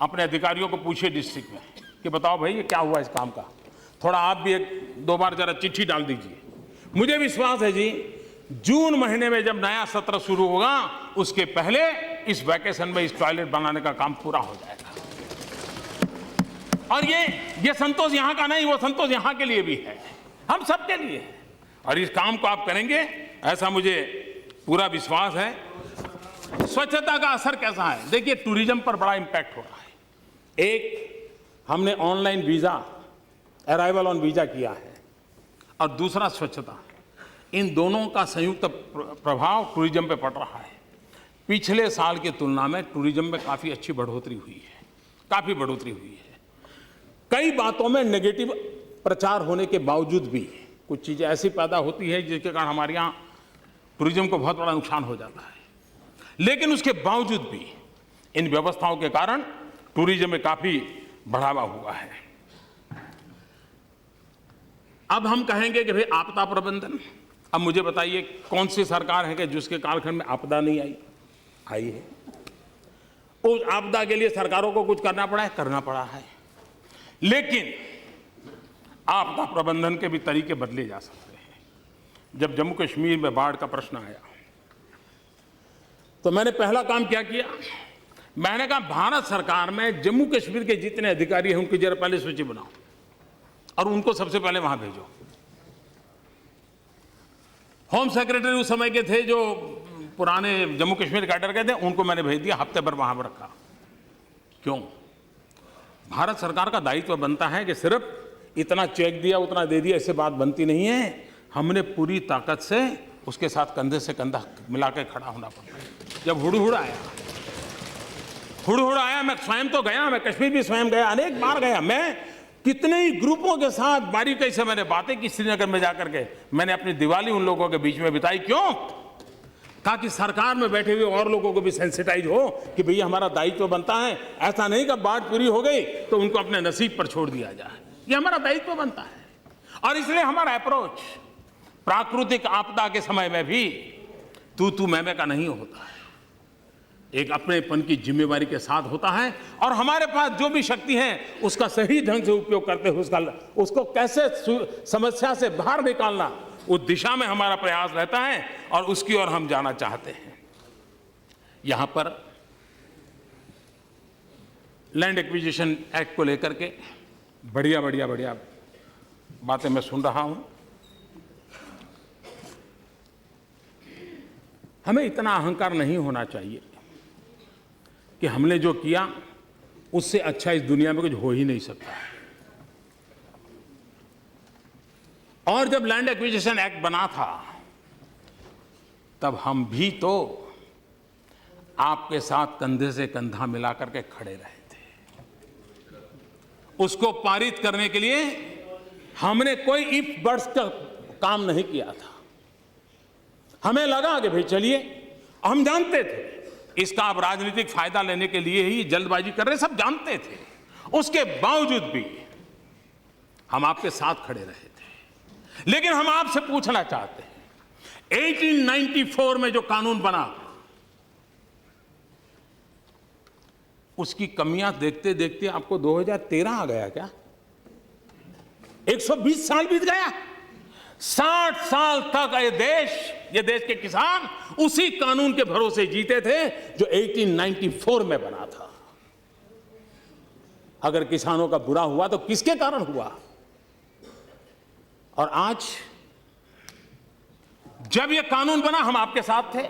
अपने अधिकारियों को पूछिए डिस्ट्रिक्ट में कि बताओ भाई ये क्या हुआ इस काम का, थोड़ा आप भी 1-2 बार जरा चिट्ठी डाल दीजिए। मुझे विश्वास है जी, जून महीने में जब नया सत्र शुरू होगा, उसके पहले इस वैकेशन में इस टॉयलेट बनाने का काम पूरा हो जाएगा। और ये संतोष यहाँ का नहीं, वो संतोष यहाँ के लिए भी है, हम सबके लिए है। और इस काम को आप करेंगे, ऐसा मुझे पूरा विश्वास है। स्वच्छता का असर कैसा है? देखिए, टूरिज्म पर बड़ा इंपैक्ट हो रहा है। एक, हमने online visa, arrival on visa किया है, और दूसरा स्वच्छता। इन दोनों का संयुक्त प्रभाव टूरिज्म पे पड़ रहा है। पिछले साल की तुलना में टूरिज्म में काफ़ी अच्छी बढ़ोतरी हुई है, काफ़ी बढ़ोतरी हुई है। कई बातों में नेगेटिव प्रचार होने के बावजूद भी कुछ चीज़ें ऐसी पैदा होती है जिसके कारण हमारे यहाँ टूरिज्म को बहुत बड़ा नुकसान हो जाता है। लेकिन उसके बावजूद भी इन व्यवस्थाओं के कारण टूरिज्म में काफ़ी बढ़ावा हुआ है। अब हम कहेंगे कि भाई आपदा प्रबंधन। अब मुझे बताइए, कौन सी सरकार है कि जिसके कालखंड में आपदा नहीं आई है? उस आपदा के लिए सरकारों को कुछ करना पड़ा है, करना पड़ा है। लेकिन आपदा प्रबंधन के भी तरीके बदले जा सकते हैं। जब जम्मू कश्मीर में बाढ़ का प्रश्न आया तो मैंने पहला काम क्या किया, मैंने कहा भारत सरकार में जम्मू कश्मीर के जितने अधिकारी हैं उनकी जरा पहले सूची बनाओ और उनको सबसे पहले वहां भेजो। होम सेक्रेटरी उस समय के थे जो पुराने जम्मू कश्मीर कैडर के थे, उनको मैंने भेज दिया, हफ्ते भर वहां पर रखा। क्यों? भारत सरकार का दायित्व बनता है कि सिर्फ इतना चेक दिया उतना दे दिया, इससे बात बनती नहीं है। हमने पूरी ताकत से उसके साथ कंधे से कंधा मिला के खड़ा होना पड़ता है। जब हुड़हुड़ आया, मैं स्वयं तो गया, मैं कश्मीर भी स्वयं गया, अनेक बार गया। मैं कितने ही ग्रुपों के साथ बारीकी से मैंने बातें की श्रीनगर में जाकर के। मैंने अपनी दिवाली उन लोगों के बीच में बिताई। क्यों? ताकि सरकार में बैठे हुए और लोगों को भी सेंसिटाइज हो कि भैया हमारा दायित्व बनता है। ऐसा नहीं कि बाढ़ पूरी हो गई तो उनको अपने नसीब पर छोड़ दिया जाए, ये हमारा दायित्व बनता है। और इसलिए हमारा अप्रोच प्राकृतिक आपदा के समय में भी तू मैं का नहीं होता है, एक अपनेपन की जिम्मेवारी के साथ होता है। और हमारे पास जो भी शक्ति है उसका सही ढंग से उपयोग करते हुए उसको कैसे समस्या से बाहर निकालना, उस दिशा में हमारा प्रयास रहता है और उसकी ओर हम जाना चाहते हैं। यहां पर लैंड एक्विजिशन एक्ट को लेकर के बढ़िया बातें मैं सुन रहा हूं। हमें इतना अहंकार नहीं होना चाहिए कि हमने जो किया उससे अच्छा इस दुनिया में कुछ हो ही नहीं सकता। और जब लैंड एक्विजिशन एक्ट बना था तब हम भी तो आपके साथ कंधे से कंधा मिलाकर के खड़े रहे थे। उसको पारित करने के लिए हमने कोई इफ बट्स का काम नहीं किया था। हमें लगा कि भाई चलिए, हम जानते थे इसका आप राजनीतिक फायदा लेने के लिए ही जल्दबाजी कर रहे, सब जानते थे। उसके बावजूद भी हम आपके साथ खड़े रहे थे। लेकिन हम आपसे पूछना चाहते हैं, 1894 में जो कानून बना उसकी कमियां देखते देखते आपको 2013 आ गया क्या? 120 साल बीत गया। 60 साल तक ये देश के किसान उसी कानून के भरोसे जीते थे जो 1894 में बना था। अगर किसानों का बुरा हुआ तो किसके कारण हुआ? और आज जब ये कानून बना हम आपके साथ थे।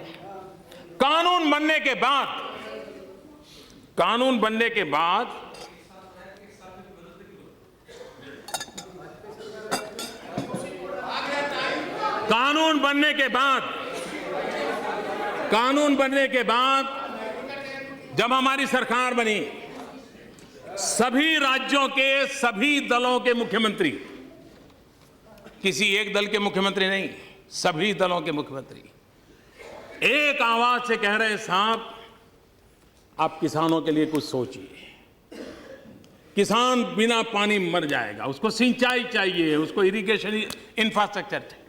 कानून बनने के बाद कानून बनने के बाद जब हमारी सरकार बनी, सभी राज्यों के सभी दलों के मुख्यमंत्री, किसी एक दल के मुख्यमंत्री नहीं, सभी दलों के मुख्यमंत्री एक आवाज से कह रहे हैं, साहब आप किसानों के लिए कुछ सोचिए। किसान बिना पानी मर जाएगा, उसको सिंचाई चाहिए, उसको इरिगेशन इंफ्रास्ट्रक्चर चाहिए,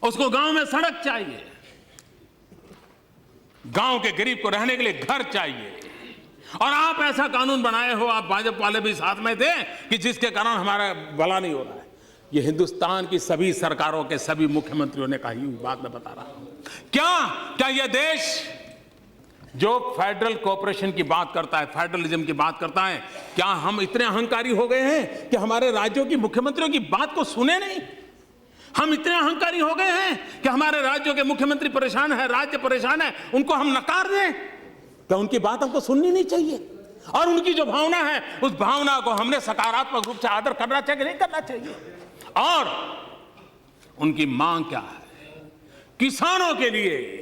उसको गांव में सड़क चाहिए, गांव के गरीब को रहने के लिए घर चाहिए। और आप ऐसा कानून बनाए हो, आप भाजपा वाले भी साथ में थे, कि जिसके कारण हमारा भला नहीं हो रहा है। ये हिंदुस्तान की सभी सरकारों के सभी मुख्यमंत्रियों ने कही हुई बात मैं बता रहा हूं। क्या यह देश जो फेडरल कोऑपरेशन की बात करता है, फेडरलिज्म की बात करता है, क्या हम इतने अहंकारी हो गए हैं कि हमारे राज्यों की मुख्यमंत्रियों की बात को सुने नहीं? हम इतने अहंकारी हो गए हैं कि हमारे राज्यों के मुख्यमंत्री परेशान है, राज्य परेशान है, उनको हम नकार दें? क्या उनकी बात हमको सुननी नहीं चाहिए? और उनकी जो भावना है, उस भावना को हमने सकारात्मक रूप से आदर करना चाहिए कि नहीं करना चाहिए? और उनकी मांग क्या है? किसानों के लिए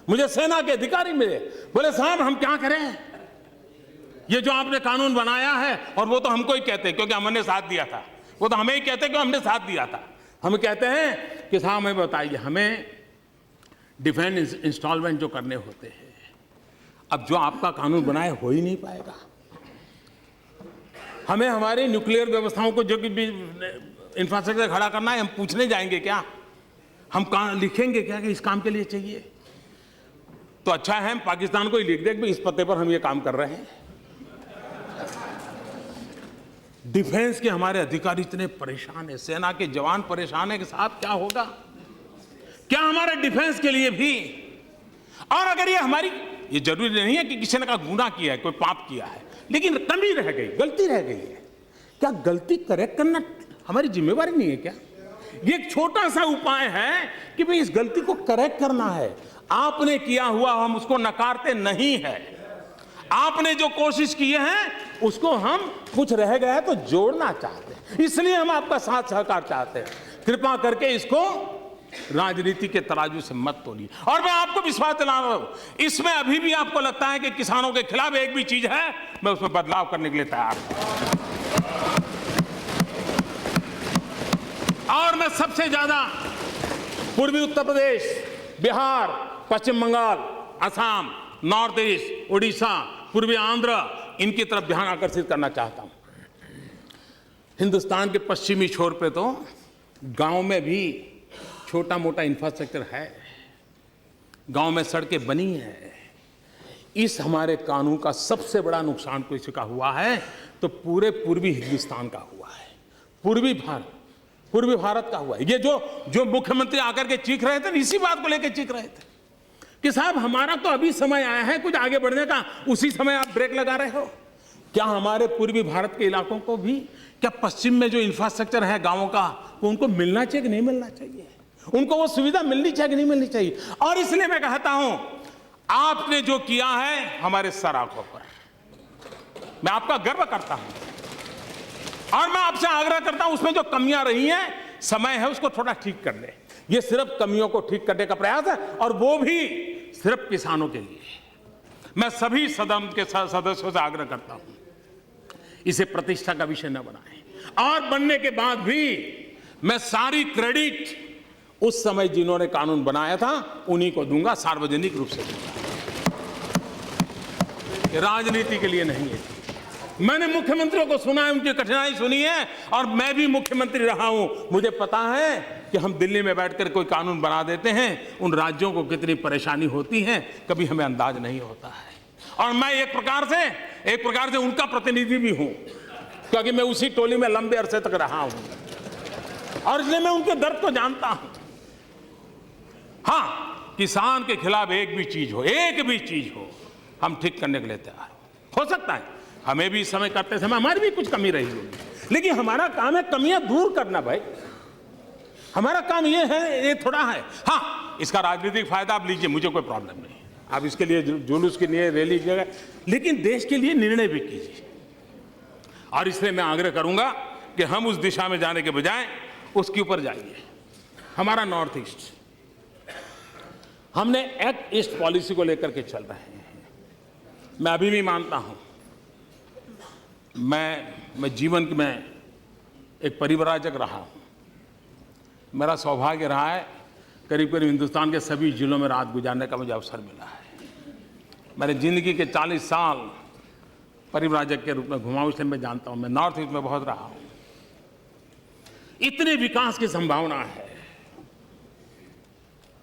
मुझे सेना के अधिकारी मिले, बोले साहब हम क्या करें, ये जो आपने कानून बनाया है, और वो तो हमको ही कहते क्योंकि हमने साथ दिया था, वो तो हमें ही कहते क्योंकि हमने साथ दिया था। हम कहते हैं कि साहब हमें बताइए, हमें डिफेंस इंस्टॉलमेंट जो करने होते हैं, अब जो आपका कानून बनाए हो ही नहीं पाएगा। हमें हमारी न्यूक्लियर व्यवस्थाओं को जो भी इंफ्रास्ट्रक्चर खड़ा करना है, हम पूछने जाएंगे क्या? हम लिखेंगे क्या कि इस काम के लिए चाहिए? तो अच्छा है हम पाकिस्तान को ही लिख दें कि इस पते पर हम ये काम कर रहे हैं। डिफेंस के हमारे अधिकारी इतने परेशान है, सेना के जवान परेशान है कि साहब क्या होगा? क्या हमारे डिफेंस के लिए भी? और अगर ये जरूरी नहीं है कि किसी ने का गुनाह किया है, कोई पाप किया है, लेकिन कमी रह गई, गलती रह गई है, क्या गलती करेक्ट करना हमारी जिम्मेवारी नहीं है क्या? ये एक छोटा सा उपाय है कि भाई इस गलती को करेक्ट करना है। आपने किया हुआ हम उसको नकारते नहीं है, आपने जो कोशिश की है उसको हम कुछ रह गया है तो जोड़ना चाहते हैं, इसलिए हम आपका साथ सहकार चाहते हैं। कृपा करके इसको राजनीति के तराजू से मत तोलिए। और मैं आपको विश्वास दिला रहा हूं, इसमें अभी भी आपको लगता है कि किसानों के खिलाफ एक भी चीज है, मैं उसमें बदलाव करने के लिए तैयार हूं। और मैं सबसे ज्यादा पूर्वी उत्तर प्रदेश, बिहार, पश्चिम बंगाल, असम, नॉर्थ ईस्ट, उड़ीसा, पूर्वी आंध्र, इनकी तरफ ध्यान आकर्षित करना चाहता हूं। हिंदुस्तान के पश्चिमी छोर पे तो गांव में भी छोटा मोटा इंफ्रास्ट्रक्चर है, गांव में सड़कें बनी हैं। इस हमारे कानून का सबसे बड़ा नुकसान किसी का हुआ है तो पूरे पूर्वी हिंदुस्तान का हुआ है, पूर्वी भारत का हुआ है। ये जो मुख्यमंत्री आकर के चीख रहे थे, इसी बात को लेकर चीख रहे थे कि साहब हमारा तो अभी समय आया है कुछ आगे बढ़ने का, उसी समय आप ब्रेक लगा रहे हो। क्या हमारे पूर्वी भारत के इलाकों को भी, क्या पश्चिम में जो इंफ्रास्ट्रक्चर है गांवों का, वो उनको मिलना चाहिए कि नहीं मिलना चाहिए? उनको वो सुविधा मिलनी चाहिए कि नहीं मिलनी चाहिए? और इसलिए मैं कहता हूं, आपने जो किया है हमारे सर आंखों पर, मैं आपका गर्व करता हूं और मैं आपसे आग्रह करता हूं, उसमें जो कमियां रही हैं समय है उसको थोड़ा ठीक कर ले। ये सिर्फ कमियों को ठीक करने का प्रयास है, और वो भी सिर्फ किसानों के लिए। मैं सभी सदन के सदस्यों से आग्रह करता हूं, इसे प्रतिष्ठा का विषय न बनाएं। और बनने के बाद भी मैं सारी क्रेडिट उस समय जिन्होंने कानून बनाया था उन्हीं को दूंगा, सार्वजनिक रूप से दूंगा। राजनीति के लिए नहीं है। मैंने मुख्यमंत्रियों को सुना है, उनकी कठिनाई सुनी है, और मैं भी मुख्यमंत्री रहा हूं। मुझे पता है कि हम दिल्ली में बैठकर कोई कानून बना देते हैं, उन राज्यों को कितनी परेशानी होती है, कभी हमें अंदाज नहीं होता है। और मैं एक प्रकार से उनका प्रतिनिधि भी हूं, क्योंकि मैं उसी टोली में लंबे अरसे तक रहा हूं, और इसलिए मैं उनके दर्द को जानता हूं। हाँ, किसान के खिलाफ एक भी चीज हो, हम ठीक करने के लिए तैयार हो सकता है हमें भी इस समय करते समय हमारी भी कुछ कमी रही होगी, लेकिन हमारा काम है कमियां दूर करना। भाई हमारा काम ये है, ये थोड़ा है। हाँ, इसका राजनीतिक फायदा आप लीजिए, मुझे कोई प्रॉब्लम नहीं, आप इसके लिए जुलूस के लिए रैली कीजिएगा, लेकिन देश के लिए निर्णय भी कीजिए। और इसलिए मैं आग्रह करूंगा कि हम उस दिशा में जाने के बजाय उसके ऊपर जाइए। हमारा नॉर्थ ईस्ट, हमने एक्ट ईस्ट पॉलिसी को लेकर के चल रहे हैं। मैं अभी भी मानता हूं, मैं जीवन में एक परिव्राजक रहा हूं। मेरा सौभाग्य रहा है करीब करीब हिंदुस्तान के सभी जिलों में रात गुजारने का मुझे अवसर मिला है। मैंने जिंदगी के 40 साल परिव्राजक के रूप में घुमा, इसलिए मैं जानता हूं। मैं नॉर्थ ईस्ट में बहुत रहा हूं। इतने विकास की संभावना है,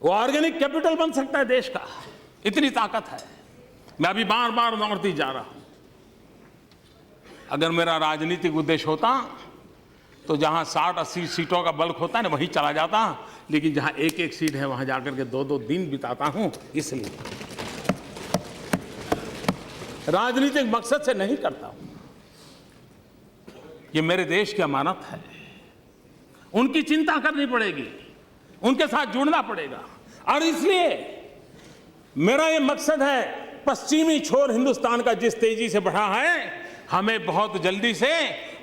वो ऑर्गेनिक कैपिटल बन सकता है देश का, इतनी ताकत है। मैं अभी बार बार नॉर्थ ईस्ट जा रहा हूं। अगर मेरा राजनीतिक उद्देश्य होता तो जहां 60-80 सीटों का बल्क होता है ना, वहीं चला जाता, लेकिन जहां एक एक सीट है वहां जाकर के 2-2 दिन बिताता हूं। इसलिए राजनीतिक मकसद से नहीं करता हूं, ये मेरे देश की अमानत है। उनकी चिंता करनी पड़ेगी, उनके साथ जुड़ना पड़ेगा, और इसलिए मेरा ये मकसद है, पश्चिमी छोर हिंदुस्तान का जिस तेजी से बढ़ा है, हमें बहुत जल्दी से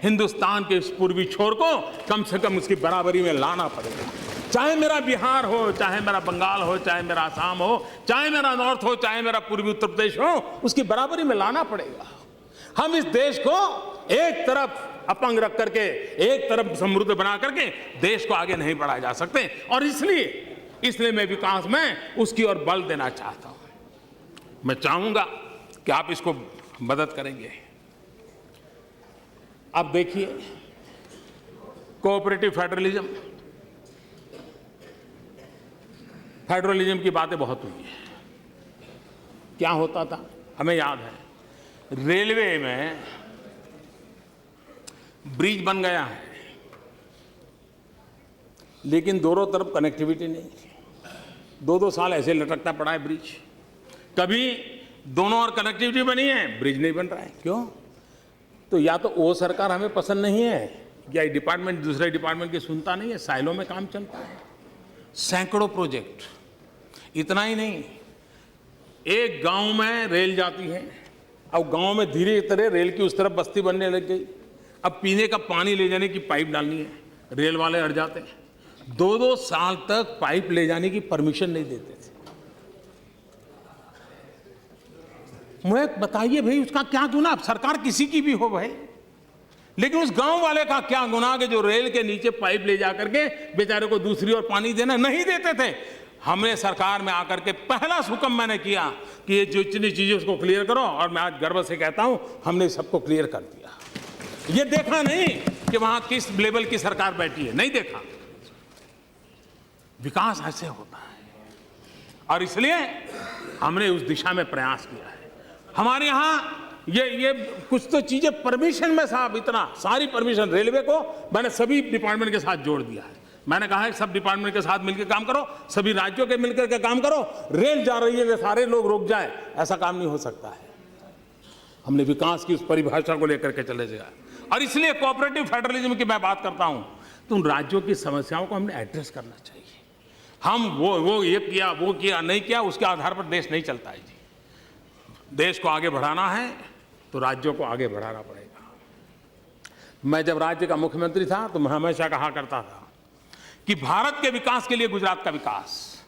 हिंदुस्तान के इस पूर्वी छोर को कम से कम उसकी बराबरी में लाना पड़ेगा। चाहे मेरा बिहार हो, चाहे मेरा बंगाल हो, चाहे मेरा आसाम हो, चाहे मेरा नॉर्थ हो, चाहे मेरा पूर्वी उत्तर प्रदेश हो, उसकी बराबरी में लाना पड़ेगा। हम इस देश को एक तरफ अपंग रख करके, एक तरफ समृद्ध बना करके देश को आगे नहीं बढ़ाया जा सकते। और इसलिए मैं विकास में उसकी ओर बल देना चाहता हूं। मैं चाहूंगा कि आप इसको मदद करेंगे। अब देखिए, कोऑपरेटिव फेडरलिज्म की बातें बहुत हुई है। क्या होता था हमें याद है, रेलवे में ब्रिज बन गया है, लेकिन दोनों तरफ कनेक्टिविटी नहीं। 2-2 साल ऐसे लटकता पड़ा है ब्रिज। कभी दोनों ओर कनेक्टिविटी बनी है, ब्रिज नहीं बन रहा है। क्यों? तो या तो वो सरकार हमें पसंद नहीं है, या डिपार्टमेंट दूसरे डिपार्टमेंट की सुनता नहीं है। साइलों में काम चलता है, सैकड़ों प्रोजेक्ट। इतना ही नहीं, एक गांव में रेल जाती है, अब गांव में धीरे धीरे रेल की उस तरफ बस्ती बनने लग गई। अब पीने का पानी ले जाने की पाइप डालनी है, रेल वाले अड़ जाते हैं। 2-2 साल तक पाइप ले जाने की परमिशन नहीं देते थे। मुझे बताइए भाई, उसका क्या गुनाह? सरकार किसी की भी हो भाई, लेकिन उस गांव वाले का क्या गुनाह कि जो रेल के नीचे पाइप ले जाकर के बेचारे को दूसरी ओर पानी देना नहीं देते थे। हमने सरकार में आकर के पहला हुक्म मैंने किया कि ये जो इतनी चीजें उसको क्लियर करो, और मैं आज गर्व से कहता हूं हमने सबको क्लियर कर दिया। ये देखा नहीं कि वहां किस लेवल की सरकार बैठी है, नहीं देखा। विकास ऐसे होता है, और इसलिए हमने उस दिशा में प्रयास किया है। हमारे यहाँ ये कुछ तो चीजें परमिशन में साहब, इतना सारी परमिशन रेलवे को मैंने सभी डिपार्टमेंट के साथ जोड़ दिया है। मैंने कहा है सब डिपार्टमेंट के साथ मिलकर काम करो, सभी राज्यों के मिलकर के काम करो। रेल जा रही है कि सारे लोग रुक जाए, ऐसा काम नहीं हो सकता है। हमने विकास की उस परिभाषा को लेकर के चले जाए, और इसलिए कोऑपरेटिव फेडरलिज्म की मैं बात करता हूं, तो उन राज्यों की समस्याओं को हमने एड्रेस करना चाहिए। हम वो ये किया, वो किया, नहीं किया, उसके आधार पर देश नहीं चलता है जी। देश को आगे बढ़ाना है तो राज्यों को आगे बढ़ाना पड़ेगा। मैं जब राज्य का मुख्यमंत्री था तो मैं हमेशा कहा करता था कि भारत के विकास के लिए गुजरात का विकास,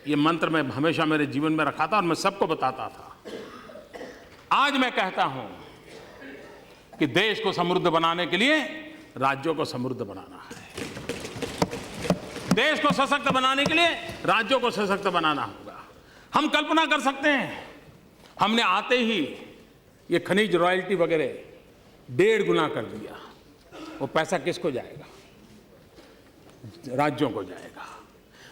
ये मंत्र मैं हमेशा मेरे जीवन में रखा था और मैं सबको बताता था। आज मैं कहता हूं कि देश को समृद्ध बनाने के लिए राज्यों को समृद्ध बनाना है, देश को सशक्त बनाने के लिए राज्यों को सशक्त बनाना होगा। हम कल्पना कर सकते हैं, हमने आते ही ये खनिज रॉयल्टी वगैरह 1.5 गुना कर दिया, वो पैसा किसको जाएगा? राज्यों को जाएगा।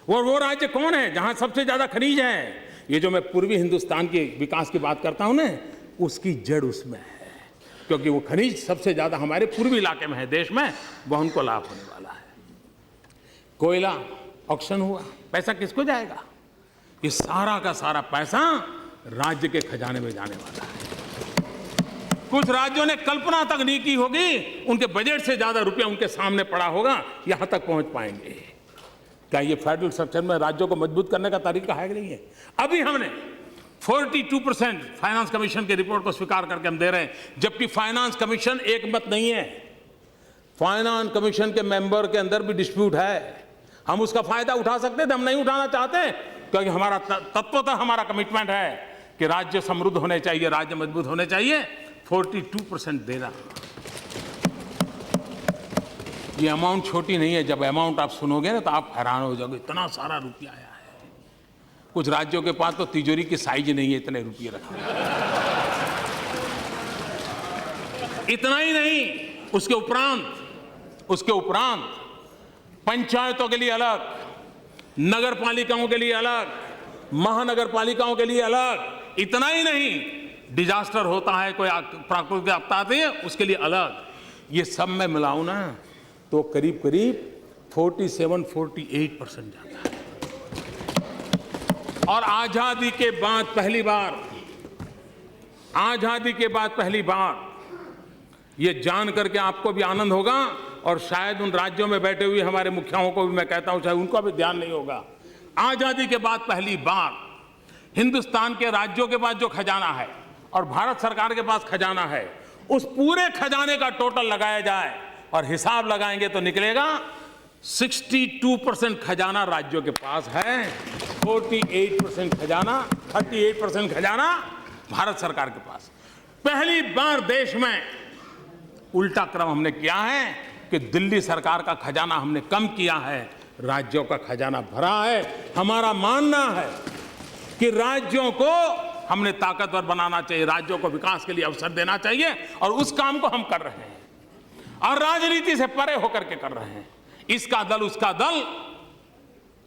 और वो राज्य कौन है जहां सबसे ज्यादा खनिज है? ये जो मैं पूर्वी हिंदुस्तान के विकास की बात करता हूं ना, उसकी जड़ उसमें है, क्योंकि वो खनिज सबसे ज्यादा हमारे पूर्वी इलाके में है देश में, वह उनको लाभ होने वाला है। कोयला ऑक्शन हुआ, पैसा किसको जाएगा? ये सारा का सारा पैसा राज्य के खजाने में जाने वाला है। कुछ राज्यों ने कल्पना तक नहीं की होगी, उनके बजट से ज्यादा रुपया उनके सामने पड़ा होगा, यहां तक पहुंच पाएंगे। क्या ये फेडरल स्ट्रक्चर में राज्यों को मजबूत करने का तरीका है कि नहीं है? अभी हमने 42% फाइनेंस कमीशन की रिपोर्ट को स्वीकार करके हम दे रहे हैं, जबकि फाइनेंस कमीशन एक मत नहीं है। फाइनेंस कमीशन के मेंबर के अंदर भी डिस्प्यूट है। हम उसका फायदा उठा सकते थे, हम नहीं उठाना चाहते, क्योंकि हमारा तत्वतः हमारा कमिटमेंट है कि राज्य समृद्ध होने चाहिए, राज्य मजबूत होने चाहिए। 42% देना, ये अमाउंट छोटी नहीं है। जब अमाउंट आप सुनोगे ना तो आप हैरान हो जाओगे, इतना सारा रुपया आया है। कुछ राज्यों के पास तो तिजोरी की साइज नहीं है इतने रुपये रखने। इतना ही नहीं, उसके उपरांत पंचायतों के लिए अलग, नगर पालिकाओं के लिए अलग, महानगर पालिकाओं के लिए अलग। इतना ही नहीं, डिजास्टर होता है, कोई प्राकृतिक आपदा आती है, उसके लिए अलग। ये सब में मिलाऊं ना तो करीब करीब 47-48% जाता है। और आजादी के बाद पहली बार ये जान करके आपको भी आनंद होगा, और शायद उन राज्यों में बैठे हुए हमारे मुखियाओं को भी मैं कहता हूं, शायद उनको भी ध्यान नहीं होगा। आजादी के बाद पहली बार हिंदुस्तान के राज्यों के पास जो खजाना है और भारत सरकार के पास खजाना है, उस पूरे खजाने का टोटल लगाया जाए और हिसाब लगाएंगे तो निकलेगा 62% खजाना राज्यों के पास है, 38% खजाना भारत सरकार के पास। पहली बार देश में उल्टा क्रम हमने किया है कि दिल्ली सरकार का खजाना हमने कम किया है, राज्यों का खजाना भरा है। हमारा मानना है कि राज्यों को हमने ताकतवर बनाना चाहिए, राज्यों को विकास के लिए अवसर देना चाहिए, और उस काम को हम कर रहे हैं, और राजनीति से परे होकर के कर रहे हैं। इसका दल उसका दल,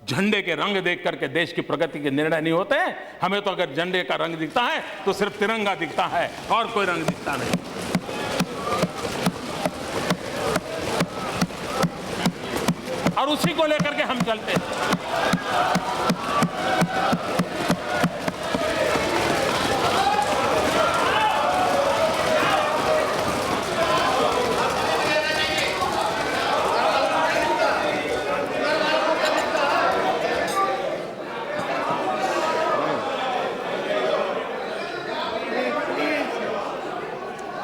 झंडे के रंग देख करके देश की प्रगति के निर्णय नहीं होते। हमें तो अगर झंडे का रंग दिखता है तो सिर्फ तिरंगा दिखता है, और कोई रंग दिखता नहीं। और उसी को लेकर के हम चलते हैं।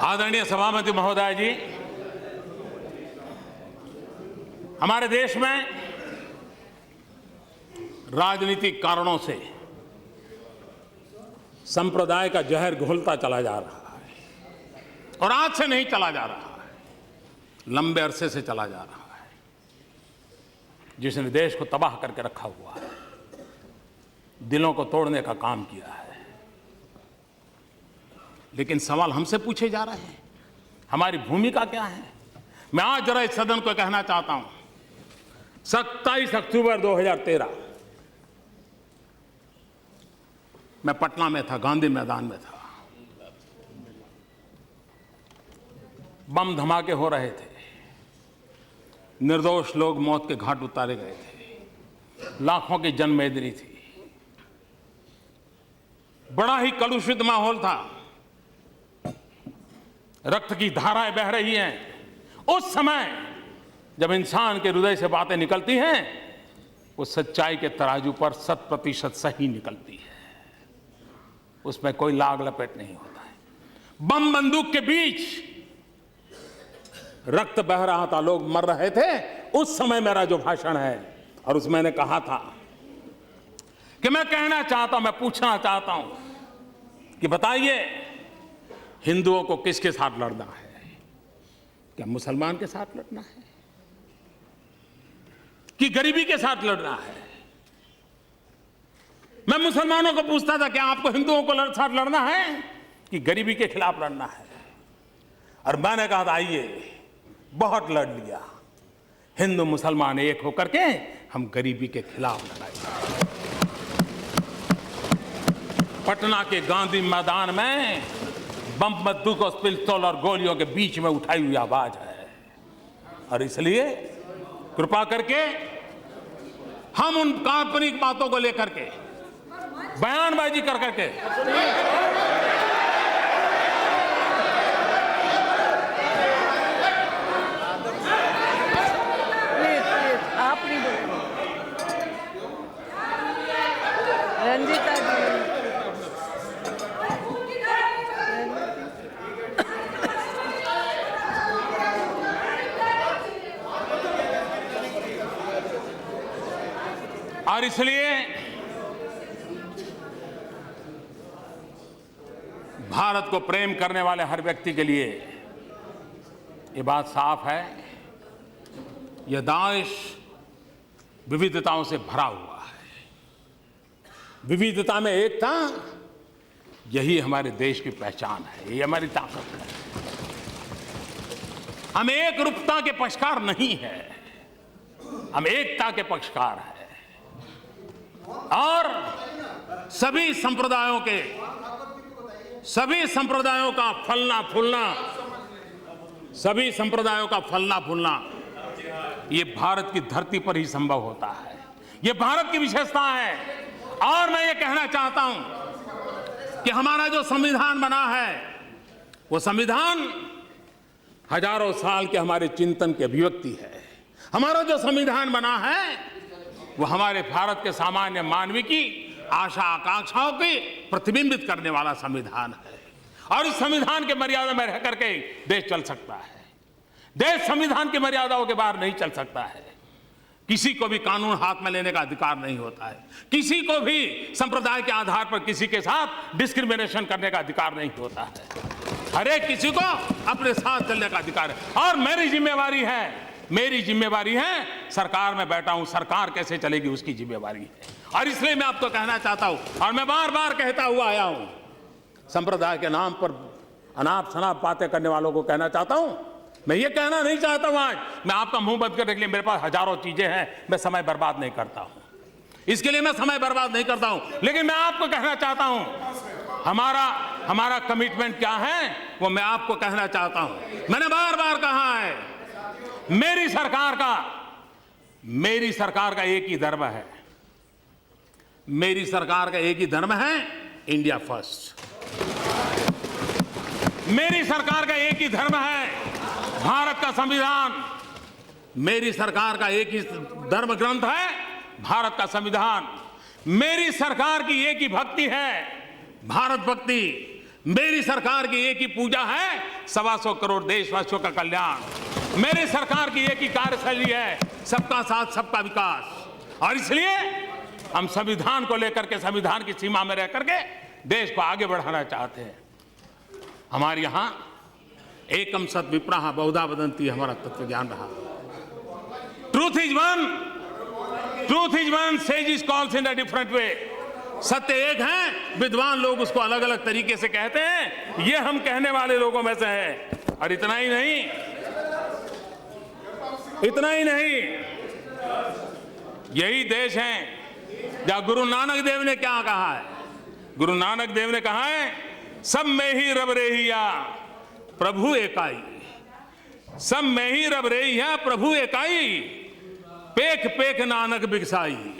आदरणीय सभापति महोदय जी, हमारे देश में राजनीतिक कारणों से संप्रदाय का जहर घोलता चला जा रहा है, और आज से नहीं चला जा रहा है, लंबे अरसे से चला जा रहा है, जिसने देश को तबाह करके रखा हुआ है, दिलों को तोड़ने का काम किया है। लेकिन सवाल हमसे पूछे जा रहे हैं, हमारी भूमिका क्या है? मैं आज जरा इस सदन को कहना चाहता हूं, 27 अक्टूबर 2013 मैं पटना में था, गांधी मैदान में था। बम धमाके हो रहे थे, निर्दोष लोग मौत के घाट उतारे गए थे, लाखों की जनमेदनी थी, बड़ा ही कलुषित माहौल था, रक्त की धाराएं बह रही हैं। उस समय जब इंसान के हृदय से बातें निकलती हैं, वो सच्चाई के तराजू पर 100% सही निकलती है, उसमें कोई लाग लपेट नहीं होता है। बम बंदूक के बीच रक्त बह रहा था, लोग मर रहे थे, उस समय मेरा जो भाषण है, और उसमें मैंने कहा था कि मैं कहना चाहता हूं, मैं पूछना चाहता हूं कि बताइए हिंदुओं को किसके साथ लड़ना है? क्या मुसलमान के साथ लड़ना है कि गरीबी के साथ लड़ना है? मैं मुसलमानों को पूछता था कि आपको हिंदुओं को साथ लड़ना है कि गरीबी के खिलाफ लड़ना है? और मैंने कहा था आइए, बहुत लड़ लिया, हिंदू मुसलमान एक होकर के हम गरीबी के खिलाफ लड़ाई। पटना के गांधी मैदान में बम, बंदूक और पिस्तौल और गोलियों के बीच में उठाई हुई आवाज है, और इसलिए कृपा करके हम उन काल्पनिक बातों को लेकर के बयानबाजी कर करके प्लीज आप नहीं बोलो। रंजीता जी, और इसलिए भारत को प्रेम करने वाले हर व्यक्ति के लिए ये बात साफ है, यह देश विविधताओं से भरा हुआ है। विविधता में एकता, यही हमारे देश की पहचान है, ये हमारी ताकत है। हम एक रूपता के पक्षकार नहीं है, हम एकता के पक्षकार हैं। और सभी संप्रदायों का फलना फूलना ये भारत की धरती पर ही संभव होता है। ये भारत की विशेषता है। और मैं ये कहना चाहता हूं कि हमारा जो संविधान बना है, वो संविधान हजारों साल के हमारे चिंतन की अभिव्यक्ति है। हमारा जो संविधान बना है, वो हमारे भारत के सामान्य मानवी की आशा आकांक्षाओं को प्रतिबिंबित करने वाला संविधान है। और इस संविधान के मर्यादा में रह करके देश चल सकता है। देश संविधान की मर्यादाओं के बाहर नहीं चल सकता है। किसी को भी कानून हाथ में लेने का अधिकार नहीं होता है। किसी को भी संप्रदाय के आधार पर किसी के साथ डिस्क्रिमिनेशन करने का अधिकार नहीं होता है। हर एक किसी को अपने साथ चलने का अधिकार है। और मेरी जिम्मेवारी है, सरकार में बैठा हूं, सरकार कैसे चलेगी उसकी जिम्मेवारी है। और इसलिए मैं आपको कहना चाहता हूं, और मैं बार बार कहता हुआ आया हूं, संप्रदाय के नाम पर अनाप शनाप बातें करने वालों को कहना चाहता हूं, मैं ये कहना नहीं चाहता हूं आज मैं आपका मुंह बंद करने के लिए, मेरे पास हजारों चीजें हैं, मैं समय बर्बाद नहीं करता हूं, इसके लिए मैं समय बर्बाद नहीं करता हूं। लेकिन मैं आपको कहना चाहता हूं, हमारा कमिटमेंट क्या है वो मैं आपको कहना चाहता हूं। मैंने बार बार कहा है, मेरी सरकार का एक ही धर्म है, मेरी सरकार का एक ही धर्म है, इंडिया फर्स्ट। मेरी सरकार का एक ही धर्म है, भारत का संविधान। मेरी सरकार का एक ही धर्म ग्रंथ है, भारत का संविधान। मेरी सरकार की एक ही भक्ति है, भारत भक्ति। मेरी सरकार की एक ही पूजा है, 125 करोड़ देशवासियों का कल्याण। मेरी सरकार की एक ही कार्यशैली है, सबका साथ सबका विकास। और इसलिए हम संविधान को लेकर के, संविधान की सीमा में रह करके देश को आगे बढ़ाना चाहते हैं। हमारे यहां एकम सत विप्रहा बहुधा वदंती हमारा तत्व ज्ञान रहा। Truth is one, says is calls in a different way. सत्य एक है, विद्वान लोग उसको अलग अलग तरीके से कहते हैं। ये हम कहने वाले लोगों में से है। और इतना ही नहीं, यही देश है जहां गुरु नानक देव ने क्या कहा है। गुरु नानक देव ने कहा है, सब में ही रब रेहिया प्रभु एकाई। सब में ही रब रेहिया प्रभु एकाई, पेख पेख Nanak बिगसाई।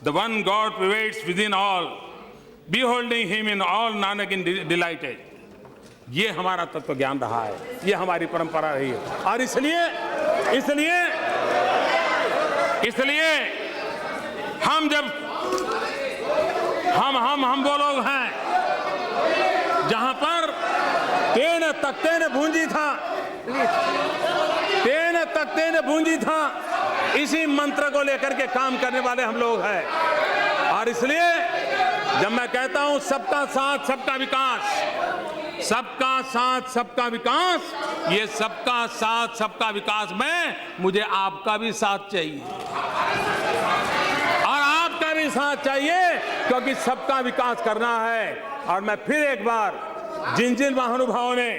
The one God pervades within all, beholding him in all, Nanak in delighted। ये हमारा तत्व ज्ञान रहा है, ये हमारी परंपरा रही है। और इसलिए हम जब हम वो लोग हैं जहां पर तेन तख्ते ने भूंजी था, तेन तख्ते ने बूंदी था, इसी मंत्र को लेकर के काम करने वाले हम लोग हैं। और इसलिए जब मैं कहता हूं सबका साथ सबका विकास, सबका साथ सबका विकास, ये सबका साथ सबका विकास में मुझे आपका भी साथ चाहिए और आपका भी साथ चाहिए, क्योंकि सबका विकास करना है। और मैं फिर एक बार जिन जिन महानुभावों ने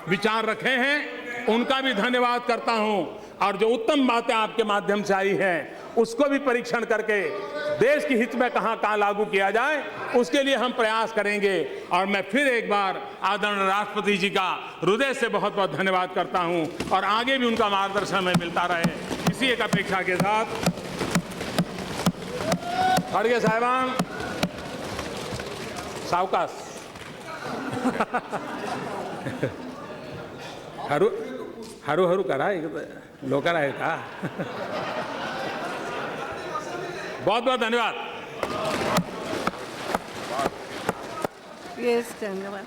विचार रखे हैं उनका भी धन्यवाद करता हूं, और जो उत्तम बातें आपके माध्यम से आई हैं उसको भी परीक्षण करके देश के हित में कहां लागू किया जाए उसके लिए हम प्रयास करेंगे। और मैं फिर एक बार आदरणीय राष्ट्रपति जी का हृदय से बहुत बहुत धन्यवाद करता हूं, और आगे भी उनका मार्गदर्शन हमें मिलता रहे, इसी एक अपेक्षा के साथ। खड़गे साहिबान, सावकाश। हरू हरू हरू करा लोकर आहे का? बहुत बहुत धन्यवाद। येस, धन्यवाद।